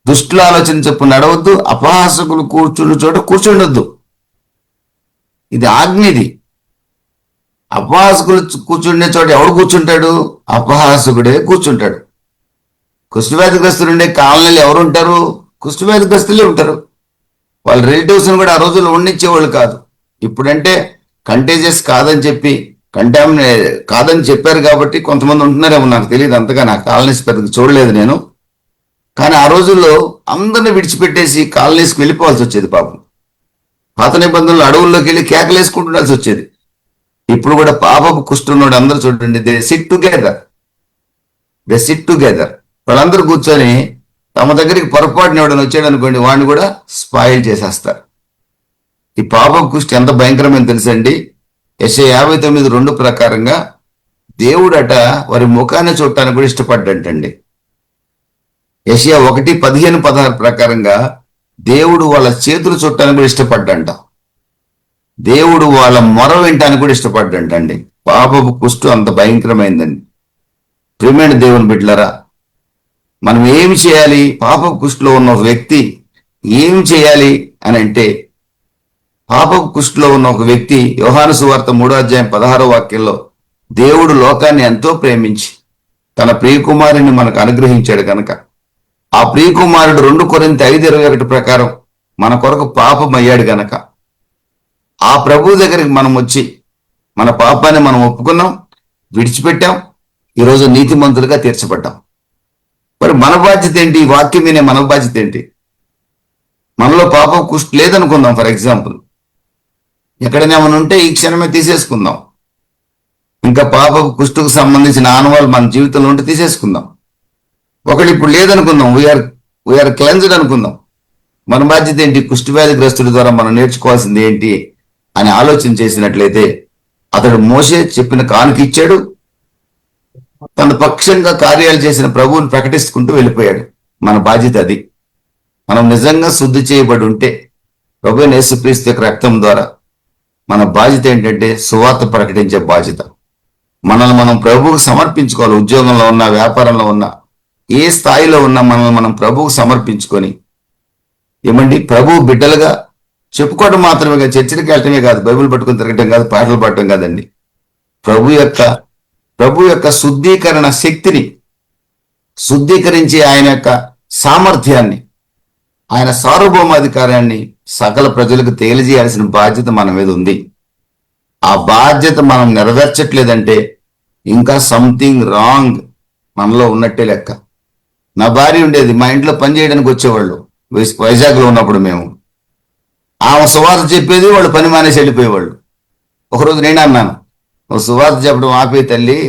దుష్టుల ఆలోచన చెప్పు నడవద్దు, అపహాసకులు కూర్చున్న చోట కూర్చుండొద్దు. ఇది ఆజ్ఞది. అపహాసకులు కూర్చుండే చోట ఎవడు కూర్చుంటాడు? అపహాసకుడే కూర్చుంటాడు. కుష్ఠవ్యాధిగ్రస్తులుండే కాలనీలు ఎవరు ఉంటారు? కుష్ఠవ్యాధిగ్రస్తులే ఉంటారు. వాళ్ళ రిలేటివ్స్ని కూడా ఆ రోజుల్లో ఉండిచ్చేవాళ్ళు కాదు. ఇప్పుడంటే కంటేజియస్ కాదని చెప్పి కాదని చెప్పారు కాబట్టి కొంతమంది ఉంటున్నారేమో, నాకు తెలియదు అంతగా. నా కాలనీస్ పెద్దగా చూడలేదు నేను. కానీ ఆ రోజుల్లో అందరిని విడిచిపెట్టేసి కాలనీస్కి వెళ్ళిపోవాల్సి వచ్చేది పాపం. పాత నిబంధనలు అడవుల్లోకి వెళ్ళి కేకలేసుకుంటుండాల్సి వచ్చేది. ఇప్పుడు కూడా పాపపు కుష్ఠున్నోడు అందరూ చూడండి, దే సిట్ టుగెదర్. వాళ్ళందరూ కూర్చొని తమ దగ్గరికి పొరపాటున ఎవడని వచ్చాడు అనుకోండి, వాడిని కూడా స్పాయిల్ చేసేస్తారు. ఈ పాపపు కుష్టి ఎంత భయంకరమైన తెలుసండి. యెషయా 59:2 ప్రకారంగా దేవుడట వారి ముఖాన్ని చూడటానికి కూడా ఇష్టపడ్డంటండి. యెషయా 1:15-16 ప్రకారంగా దేవుడు వాళ్ళ చేతులు చుట్టానికి కూడా ఇష్టపడ్డంట. దేవుడు వాళ్ళ మొర వింటానికి కూడా ఇష్టపడ్డంటండి. పాపపు కుష్టు అంత భయంకరమైందండి. ప్రియమైన దేవుని బిడ్డలారా, మనం ఏమి చేయాలి? పాపపు కుష్టులో ఉన్న ఒక వ్యక్తి ఏమి చేయాలి అని అంటే, పాపపు కుష్టులో ఉన్న ఒక వ్యక్తి యోహాను సువార్త 3:16 దేవుడు లోకాన్ని ఎంతో ప్రేమించి తన ప్రియకుమారుని మనకు అనుగ్రహించాడు కనుక, ఆ ప్రియకుమారుడు 2 కొరింథీ 5:21 ప్రకారం మన కొరకు పాపం అయ్యాడు గనక, ఆ ప్రభు దగ్గరికి మనం వచ్చి మన పాపాన్ని మనం ఒప్పుకున్నాం, విడిచిపెట్టాం, ఈరోజు నీతిమంతులుగా తీర్చబడ్డాం. మరి మన బాధ్యత ఏంటి? ఈ వాక్యం వినే మన బాధ్యత ఏంటి? మనలో పాపం కుష్టి లేదనుకుందాం. ఫర్ ఎగ్జాంపుల్, ఎక్కడైనా ఏమైనా ఉంటే ఈ క్షణమే తీసేసుకుందాం. ఇంకా పాపపు కుష్టుకు సంబంధించిన ఆనవాళ్ళు మన జీవితంలో ఉంటే తీసేసుకుందాం. ఒకటి ఇప్పుడు లేదనుకుందాం, వీఆర్ క్లెన్జ్డ్ అనుకుందాం. మన బాధ్యత ఏంటి? కుష్టి వ్యాధిగ్రస్తుడి ద్వారా మనం నేర్చుకోవాల్సింది ఏంటి అని ఆలోచన చేసినట్లయితే, అతడు మోషే చెప్పిన కానుక ఇచ్చాడు, తన పక్షంగా కార్యాలు చేసిన ప్రభువుని ప్రకటించుకుంటూ వెళ్ళిపోయాడు. మన బాధ్యత అది. మనం నిజంగా శుద్ధి చేయబడి ఉంటే ప్రభువైన యేసుక్రీస్తు యొక్క రక్తం ద్వారా మన బాధ్యత ఏంటంటే సువార్త ప్రకటించే బాధ్యత. మనల్ని మనం ప్రభువుకు సమర్పించుకోవాలి. ఉద్యోగంలో ఉన్నా, వ్యాపారంలో ఉన్నా, ఏ స్థాయిలో ఉన్నా మనల్ని మనం ప్రభువుకు సమర్పించుకొని, ఏమండి, ప్రభువు బిడ్డలుగా చెప్పుకోవడం మాత్రమే కాదు, చర్చలకు వెళ్ళటమే కాదు, బైబిల్ పట్టుకుని తిరగటం కాదు, పాటలు పాడటం కాదండి. ప్రభు యొక్క శుద్ధీకరణ శక్తిని, శుద్ధీకరించి ఆయన యొక్క సామర్థ్యాన్ని, ఆయన సార్వభౌమాధికారాన్ని సకల ప్రజలకు తెలియజేయాల్సిన బాధ్యత మన మీద ఉంది. ఆ బాధ్యత మనం నెరవేర్చట్లేదంటే ఇంకా సంథింగ్ రాంగ్ మనలో ఉన్నట్టే లెక్క. నా భార్య ఉండేది, మా ఇంట్లో పని చేయడానికి వచ్చేవాళ్ళు. వైజాగ్లో ఉన్నప్పుడు మేము, ఆమె సువార్త చెప్పేది, వాళ్ళు పని మానేసి వెళ్ళిపోయేవాళ్ళు. ఒకరోజు నేను అన్నాను, నువ్వు సువార్త చెప్పడం ఆపే తల్లి,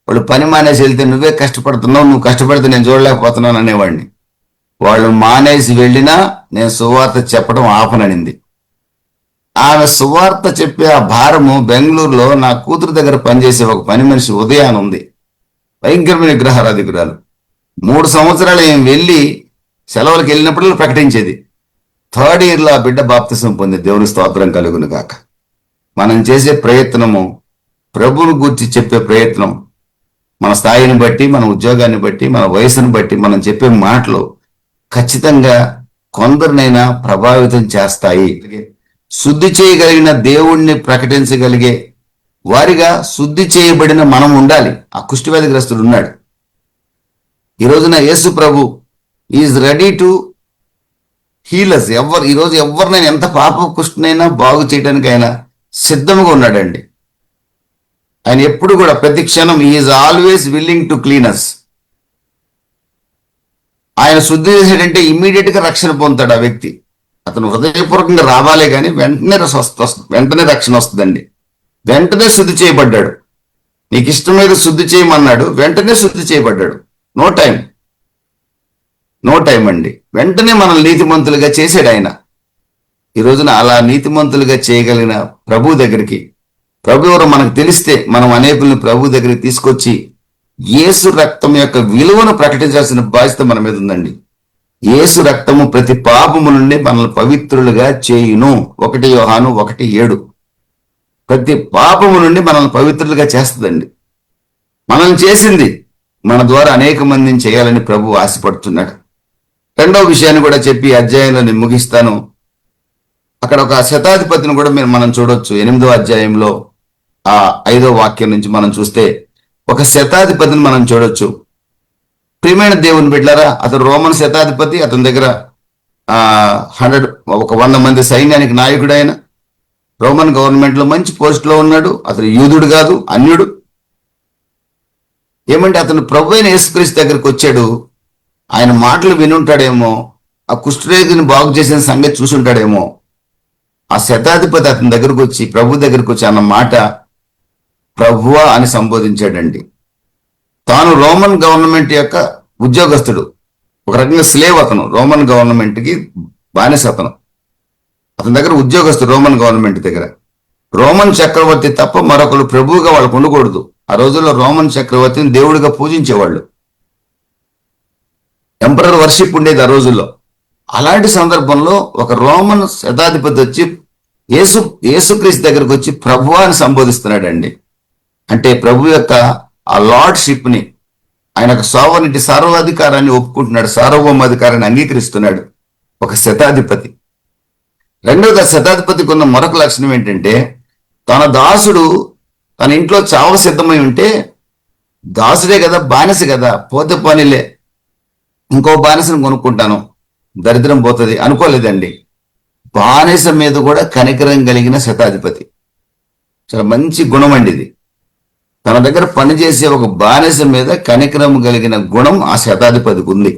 వాళ్ళు పని మానేసి వెళ్తే నువ్వే కష్టపడుతున్నావు, నువ్వు కష్టపడితే నేను చూడలేకపోతున్నాను అనేవాడిని. వాళ్ళు మానేసి వెళ్ళినా నేను సువార్త చెప్పడం ఆపననింది. ఆమె సువార్త చెప్పే ఆ భారము బెంగళూరులో నా కూతురు దగ్గర పనిచేసే ఒక పని మనిషి ఉదయాన్ని ఉంది. భయంకరమైన విగ్రహారాధికురాలు. 3 సంవత్సరాలు ఏం వెళ్ళి సెలవులకు వెళ్ళినప్పుడు ప్రకటించేది. 3rd ఇయర్లో ఆ బిడ్డ బాప్తిసం పొంది. దేవుని స్తోత్రం కలుగును గాక. మనం చేసే ప్రయత్నము, ప్రభువును గురించి చెప్పే ప్రయత్నం, మన స్థాయిని బట్టి, మన ఉద్యోగాన్ని బట్టి, మన వయసును బట్టి మనం చెప్పే మాటలు ఖచ్చితంగా కొందరినైనా ప్రభావితం చేస్తాయి. శుద్ధి చేయగలిగిన దేవుణ్ణి ప్రకటించగలిగే వారిగా శుద్ధి చేయబడిన మనం ఉండాలి. ఆ కుష్ఠవ్యాధిగ్రస్తుడు ఉన్నాడు. ఈ రోజున యేసు ప్రభు is ready to heal us. ఈరోజు ఎవరినైనా, ఎంత పాప కుష్ఠనైనా బాగు చేయడానికి ఆయన సిద్ధంగా ఉన్నాడండి. ఆయన ఎప్పుడు కూడా, ప్రతి క్షణం, is always willing to clean us. ఆయన శుద్ధి చేసాడంటే ఇమ్మీడియట్ గా రక్షణ పొందుతాడు ఆ వ్యక్తి. అతను హృదయపూర్వకంగా రావాలే కానీ వెంటనే రక్షణ వస్తుందండి. వెంటనే శుద్ధి చేయబడ్డాడు. నీకు ఇష్టమైన శుద్ధి చేయమన్నాడు, వెంటనే శుద్ధి చేయబడ్డాడు. నో టైం అండి. వెంటనే మనల్ని నీతిమంతులుగా చేశాడు ఆయన. ఈ రోజున అలా నీతిమంతులుగా చేయగలిగిన ప్రభు దగ్గరికి, ప్రభు ఎవరో మనకు తెలిస్తే మనం అనేకుల్ని ప్రభు దగ్గరికి తీసుకొచ్చి యేసు రక్తం యొక్క విలువను ప్రకటించాల్సిన బాధ్యత మన మీద ఉందండి. యేసు రక్తము ప్రతి పాపము నుండి మనల్ని పవిత్రులుగా చేయును. 1 యోహాను 1:7. ప్రతి పాపము నుండి మనల్ని పవిత్రులుగా చేస్తుందండి. మనం చేసింది మన ద్వారా అనేక మందిని చేయాలని ప్రభు ఆశపడుతున్నాడు. 2వ విషయాన్ని కూడా చెప్పి అధ్యాయంలో నేను ముగిస్తాను. అక్కడ ఒక శతాధిపతిని కూడా మనం చూడొచ్చు. 8వ అధ్యాయంలో ఆ 5వ వాక్యం నుంచి మనం చూస్తే ఒక శతాధిపతిని మనం చూడొచ్చు. ప్రియమైన దేవుని బిడ్డలారా, అతను రోమన్ శతాధిపతి. అతని దగ్గర 100 మంది సైన్యానికి నాయకుడు. ఆయన రోమన్ గవర్నమెంట్ లో మంచి పోస్ట్ లో ఉన్నాడు. అతను యూదుడు కాదు, అన్యుడు. ఏమంటే అతను ప్రభు అయిన యేసుక్రీస్తు దగ్గరికి వచ్చాడు. ఆయన మాటలు వినుంటాడేమో, ఆ కుష్ఠరోగిని బాగు చేసిన సంగతి చూసుంటాడేమో. ఆ శతాధిపతి అతని దగ్గరకు వచ్చి, ప్రభు దగ్గరకు వచ్చి అన్న మాట ప్రభువా అని సంబోధించాడండి. తాను రోమన్ గవర్నమెంట్ యొక్క ఉద్యోగస్తుడు, ఒక రకంగా స్లేవ్. అతను రోమన్ గవర్నమెంట్ కి బానిస. అతని దగ్గర ఉద్యోగస్తు రోమన్ గవర్నమెంట్ దగ్గర. రోమన్ చక్రవర్తి తప్ప మరొకరు ప్రభువుగా వాళ్ళకు ఉండకూడదు. ఆ రోజుల్లో రోమన్ చక్రవర్తిని దేవుడిగా పూజించేవాళ్ళు. ఎంపరర్ వర్షిప్ ఉండేది ఆ రోజుల్లో. అలాంటి సందర్భంలో ఒక రోమన్ శతాధిపతి వచ్చి యేసుక్రీస్తు దగ్గరకు వచ్చి ప్రభువా అని సంబోధిస్తున్నాడండి. అంటే ప్రభు యొక్క ఆ లార్డ్షిప్ ని, ఆయన యొక్క సోవరిటీ, సార్వాధికారాన్ని ఒప్పుకుంటున్నాడు, సార్వభౌమాధికారాన్ని అంగీకరిస్తున్నాడు ఒక శతాధిపతి. రెండవది, శతాధిపతికి ఉన్న మరొక లక్షణం ఏంటంటే, తన దాసుడు తన ఇంట్లో చావ సిద్ధమై ఉంటే, దాసుడే కదా, బానిస కదా, పోతే పనిలే, ఇంకో బానిసను కొనుక్కుంటాను, దరిద్రం పోతుంది అనుకోలేదండి. బానిస మీద కూడా కనికరం కలిగిన శతాధిపతి. చాలా మంచి గుణం అండి ఇది. తన దగ్గర పనిచేసే ఒక బానిస మీద కనికరం కలిగిన గుణం ఆ శతాధిపతికి ఉంది.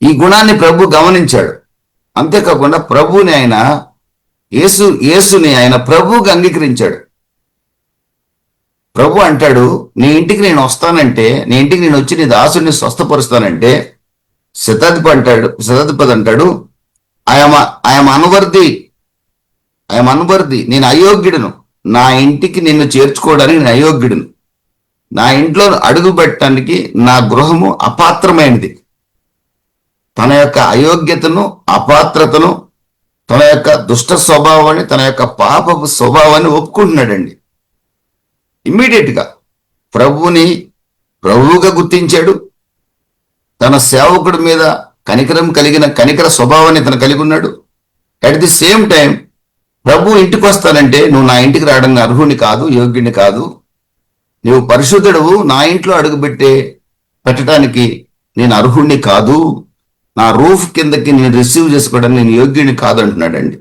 ఈ గుణాన్ని ప్రభు గమనించాడు. అంతేకాకుండా ప్రభుని ఆయన యేసుని ఆయన ప్రభువుగా అంగీకరించాడు. ప్రభు అంటాడు, నీ ఇంటికి నేను వస్తానంటే, నీ ఇంటికి నేను వచ్చి నీ దాసుడిని స్వస్థపరుస్తానంటే, శతాధిపతి అంటాడు, ఐఎమ్ అన్వర్ది, నేను అయోగ్యుడును, నా ఇంటికి నిన్ను చేర్చుకోవడానికి నేను అయోగ్యుడును, నా ఇంట్లో అడుగు పెట్టడానికి నా గృహము అపాత్రమైనది. తన యొక్క అయోగ్యతను, అపాత్రతను, తన యొక్క దుష్ట స్వభావాన్ని, తన యొక్క పాపపు స్వభావాన్ని ఒప్పుకుంటున్నాడండి. ఇమ్మీడియట్ గా ప్రభువుగా గుర్తించాడు. తన సేవకుడి మీద కనికర స్వభావాన్ని తను కలిగి ఉన్నాడు. అట్ ది సేమ్ టైం ప్రభు ఇంటికి వస్తానంటే, నువ్వు నా ఇంటికి రావడానికి అర్హుని కాదు, యోగ్యుని కాదు, నువ్వు పరిశుద్ధుడవు, నా ఇంట్లో అడుగు పెట్టడానికి నేను అర్హుణ్ణి కాదు, నా రూఫ్ కిందకి నేను రిసీవ్ చేసుకోవడానికి నేను యోగ్యుని కాదు అంటున్నాడండి.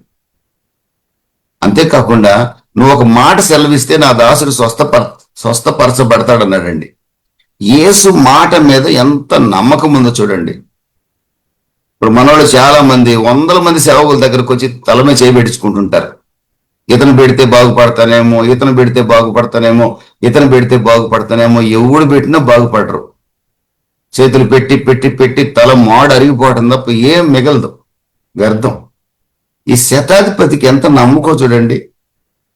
అంతేకాకుండా, నువ్వు ఒక మాట సెలవిస్తే నా దాసుడు స్వస్థపరచబడతాడన్నాడండి. యేసు మాట మీద ఎంత నమ్మకం ఉందో చూడండి. ఇప్పుడు మనోళ్ళు చాలా మంది, వందల మంది సేవకుల దగ్గరకు వచ్చి తలమే చేయబెట్టించుకుంటుంటారు. ఇతను పెడితే బాగుపడతానేమో, ఎవడు పెట్టినా బాగుపడరు. చేతులు పెట్టి పెట్టి పెట్టి తల మాడు అరిగిపోవడం తప్ప ఏం మిగలదు, వ్యర్థం. ఈ శతాధిపతికి ఎంత నమ్మకం చూడండి.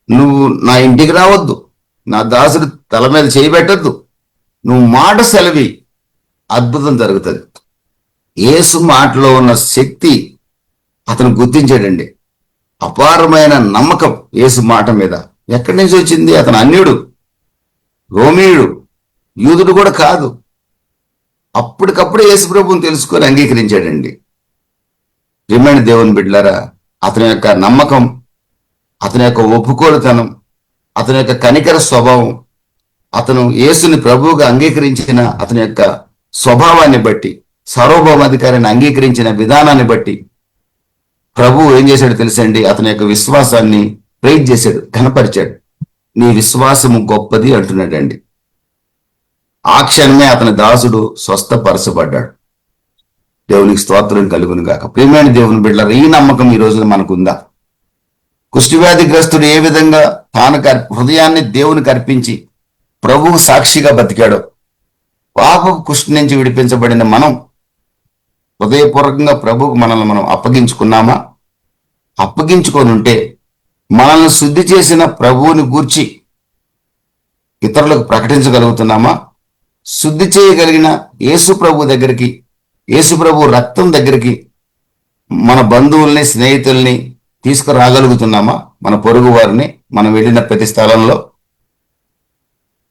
నువ్వు నా ఇంటికి రావద్దు, నా దాసుడు తల మీద చేయబెట్టద్దు, నువ్వు మాట సెలవి, అద్భుతం జరుగుతుంది. యేసు మాటలో ఉన్న శక్తి అతను గుర్తించాడండి. అపారమైన నమ్మకం యేసు మాట మీద. ఎక్కడి నుంచి వచ్చింది? అతను అన్యుడు, రోమీయుడు, యూదుడు కూడా కాదు. అప్పటికప్పుడు యేసు ప్రభువుని తెలుసుకొని అంగీకరించాడండి. ప్రియమైన దేవుని బిడ్డలారా, అతని యొక్క నమ్మకం, అతని యొక్క ఒప్పుకోలుతనం, అతని యొక్క కనికర స్వభావం, అతను యేసుని ప్రభువుగా అంగీకరించిన అతని యొక్క స్వభావాన్ని బట్టి, సార్వభౌమాధికారాన్ని అంగీకరించిన విధానాన్ని బట్టి ప్రభువు ఏం చేశాడు తెలుసండి? అతని యొక్క విశ్వాసాన్ని ప్రైజ్ చేశాడు, ఘనపరిచాడు. నీ విశ్వాసము గొప్పది అంటున్నాడండి. ఆ క్షణమే అతని దాసుడు స్వస్థపరచబడ్డాడు. దేవునికి స్తోత్రం కలుగును గాక. ప్రియమైన దేవుని బిడ్డలారా, ఈ నమ్మకం ఈ రోజున మనకుందా? కుష్ఠవ్యాధిగ్రస్తుడు ఏ విధంగా తాను హృదయాన్ని దేవునికి అర్పించి ప్రభువు సాక్షిగా బతికాడో, పాపపు కుష్టి నుంచి విడిపించబడిన మనం హృదయపూర్వకంగా ప్రభువుకు మనల్ని మనం అప్పగించుకున్నామా? అప్పగించుకొని ఉంటే మనల్ని శుద్ధి చేసిన ప్రభువుని గూర్చి ఇతరులకు ప్రకటించగలుగుతున్నామా? శుద్ధి చేయగలిగిన యేసు ప్రభు దగ్గరికి, యేసు ప్రభు రక్తం దగ్గరికి మన బంధువుల్ని, స్నేహితుల్ని తీసుకురాగలుగుతున్నామా? మన పొరుగు వారిని మనం వెళ్ళిన ప్రతి స్థలంలో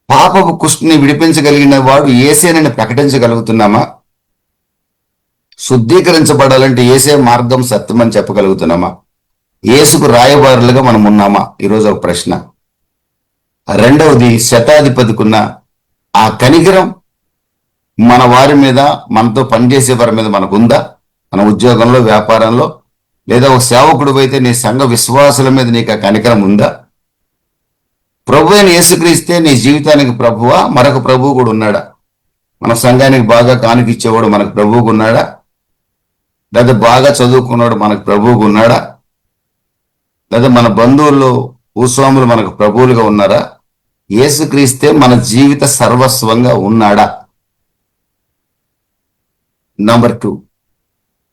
పాపపు కుష్టిని విడిపించగలిగిన వాడు యేసేనని ప్రకటించగలుగుతున్నామా? శుద్ధీకరించబడాలంటే యేసే మార్గం, సత్యం అని చెప్పగలుగుతున్నామా? యేసుకు రాయబారులుగా మనం ఉన్నామా? ఈరోజు ఒక ప్రశ్న. రెండవది, శతాధిపతికున్న ఆ కనికరం మన వారి మీద, మనతో పనిచేసే వారి మీద మనకుందా? మన ఉద్యోగంలో, వ్యాపారంలో, లేదా ఒక సేవకుడు అయితే నీ సంఘ విశ్వాసుల మీద నీకు ఆ కనికరం ఉందా? ప్రభు అయిన యేసుక్రీస్తే నీ జీవితానికి ప్రభువా? మరొక ప్రభువు కూడా ఉన్నాడా? మన సంఘానికి బాగా కానుకిచ్చేవాడు మనకు ప్రభువుకు ఉన్నాడా? లేదా బాగా చదువుకున్నాడు మనకు ప్రభువుకు ఉన్నాడా? లేదా మన బంధువుల్లో భూస్వాములు మనకు ప్రభువులుగా ఉన్నారా? యేసుక్రీస్తే మన జీవిత సర్వస్వంగా ఉన్నాడా? నంబర్ 2,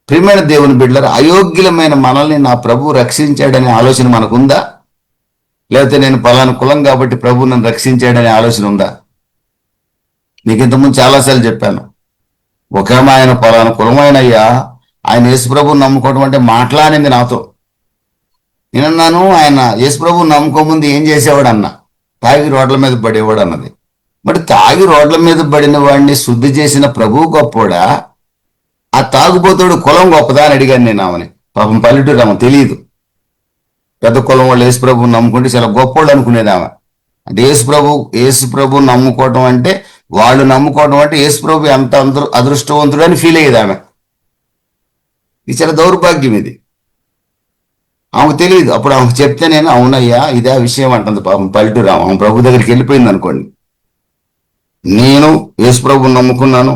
ప్రియమైన దేవుని బిడ్డలారా, అయోగ్యులమైన మనల్ని నా ప్రభు రక్షించాడనే ఆలోచన మనకుందా? లేకపోతే నేను పలానా కులం కాబట్టి ప్రభు నన్ను రక్షించాడనే ఆలోచన ఉందా? నీకు ఇంతకుముందు చాలాసార్లు చెప్పాను. ఒకేమో ఆయన పలానా కులమైన అయ్యా, ఆయన యేసుప్రభుని నమ్ముకోవడం అంటే మాట్లాడింది నాతో. నేనన్నాను, ఆయన యేసుప్రభుని నమ్ముకోముందు ఏం చేసేవాడు అన్న? తాగి రోడ్ల మీద పడేవాడు అన్నది. మరి తాగి రోడ్ల మీద పడిన వాడిని శుద్ధి చేసిన ప్రభువు గొప్పోడా, ఆ తాగుబోతుడు కులం గొప్పదా అని అడిగాను నేను ఆమెని. పాపం పల్లెటూరు ఆమె తెలియదు. పెద్ద కులం వాళ్ళు యేసుప్రభుని నమ్ముకుంటే చాలా గొప్పోళ్ళు అనుకునేది ఆమె. అంటే యేసుప్రభు నమ్ముకోవటం అంటే, వాళ్ళు నమ్ముకోవడం అంటే యేసుప్రభు ఎంత అదృష్టవంతుడు అని ఫీల్ అయ్యేది ఆమె. ఇది చాలా దౌర్భాగ్యం ఇది. ఆమెకు తెలియదు. అప్పుడు ఆమెకు చెప్తే నేను అవునయ్యా ఇదే విషయం అంటుంది. పాపం పల్లెటూరు ఆమె ప్రభు దగ్గరికి వెళ్ళిపోయింది అనుకోండి. నేను యేసుప్రభుని నమ్ముకున్నాను,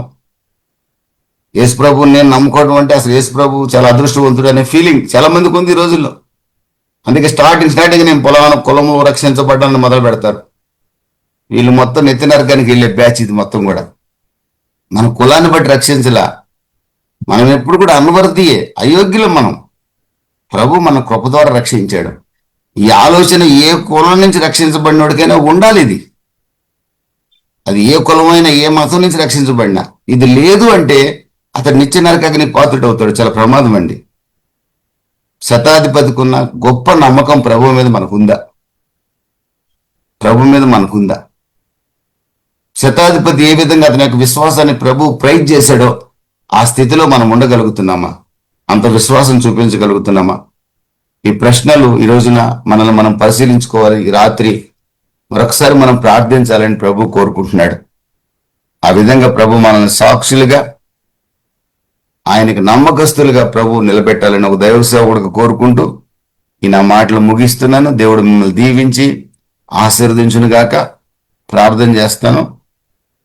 యేసుప్రభుని నేను నమ్ముకోవడం అంటే అసలు యేసుప్రభు చాలా అదృష్టవంతుడు అనే ఫీలింగ్ చాలా మందికి ఉంది ఈ రోజుల్లో. అందుకే స్టార్టింగ్ నేను పొలాన కులము రక్షించబడ్డాన్ని మొదలు పెడతారు. వీళ్ళు మొత్తం నెత్తి నరకానికి వెళ్ళే బ్యాచ్ ఇది మొత్తం కూడా. మన కులాన్ని బట్టి రక్షించలా. మనం ఎప్పుడు కూడా అన్వర్తీయే, అయోగ్యులం మనం. ప్రభు మన కృప ద్వారా రక్షించాడు. ఈ ఆలోచన ఏ కులం నుంచి రక్షించబడినోడికైనా ఉండాలి. ఇది అది ఏ కులమైనా ఏ మతం నుంచి రక్షించబడినా ఇది లేదు అంటే అతడు నిత్య నరకాగ్ని పాత్రుడు అవుతాడు. చాలా ప్రమాదం అండి. శతాధిపతికి ఉన్న గొప్ప నమ్మకం ప్రభు మీద మనకుందా? ప్రభు మీద మనకుందా? శతాధిపతి ఏ విధంగా అతని యొక్క విశ్వాసాన్ని ప్రభు ప్రైజ్ చేశాడో ఆ స్థితిలో మనం ఉండగలుగుతున్నామా? అంత విశ్వాసం చూపించగలుగుతున్నామా? ఈ ప్రశ్నలు ఈ రోజున మనల్ని మనం పరిశీలించుకోవాలి. ఈ రాత్రి మరొకసారి మనం ప్రార్థించాలని ప్రభు కోరుకుంటున్నాడు. ఆ విధంగా ప్రభు మనల్ని సాక్షులుగా, ఆయనకి నమ్మకస్తులుగా ప్రభు నిలబెట్టాలని ఒక దైవ సేవకుడికి కోరుకుంటూ ఈ నా మాటలు ముగిస్తున్నాను. దేవుడు మిమ్మల్ని దీవించి ఆశీర్వదించును గాక. ప్రార్థన చేస్తాను.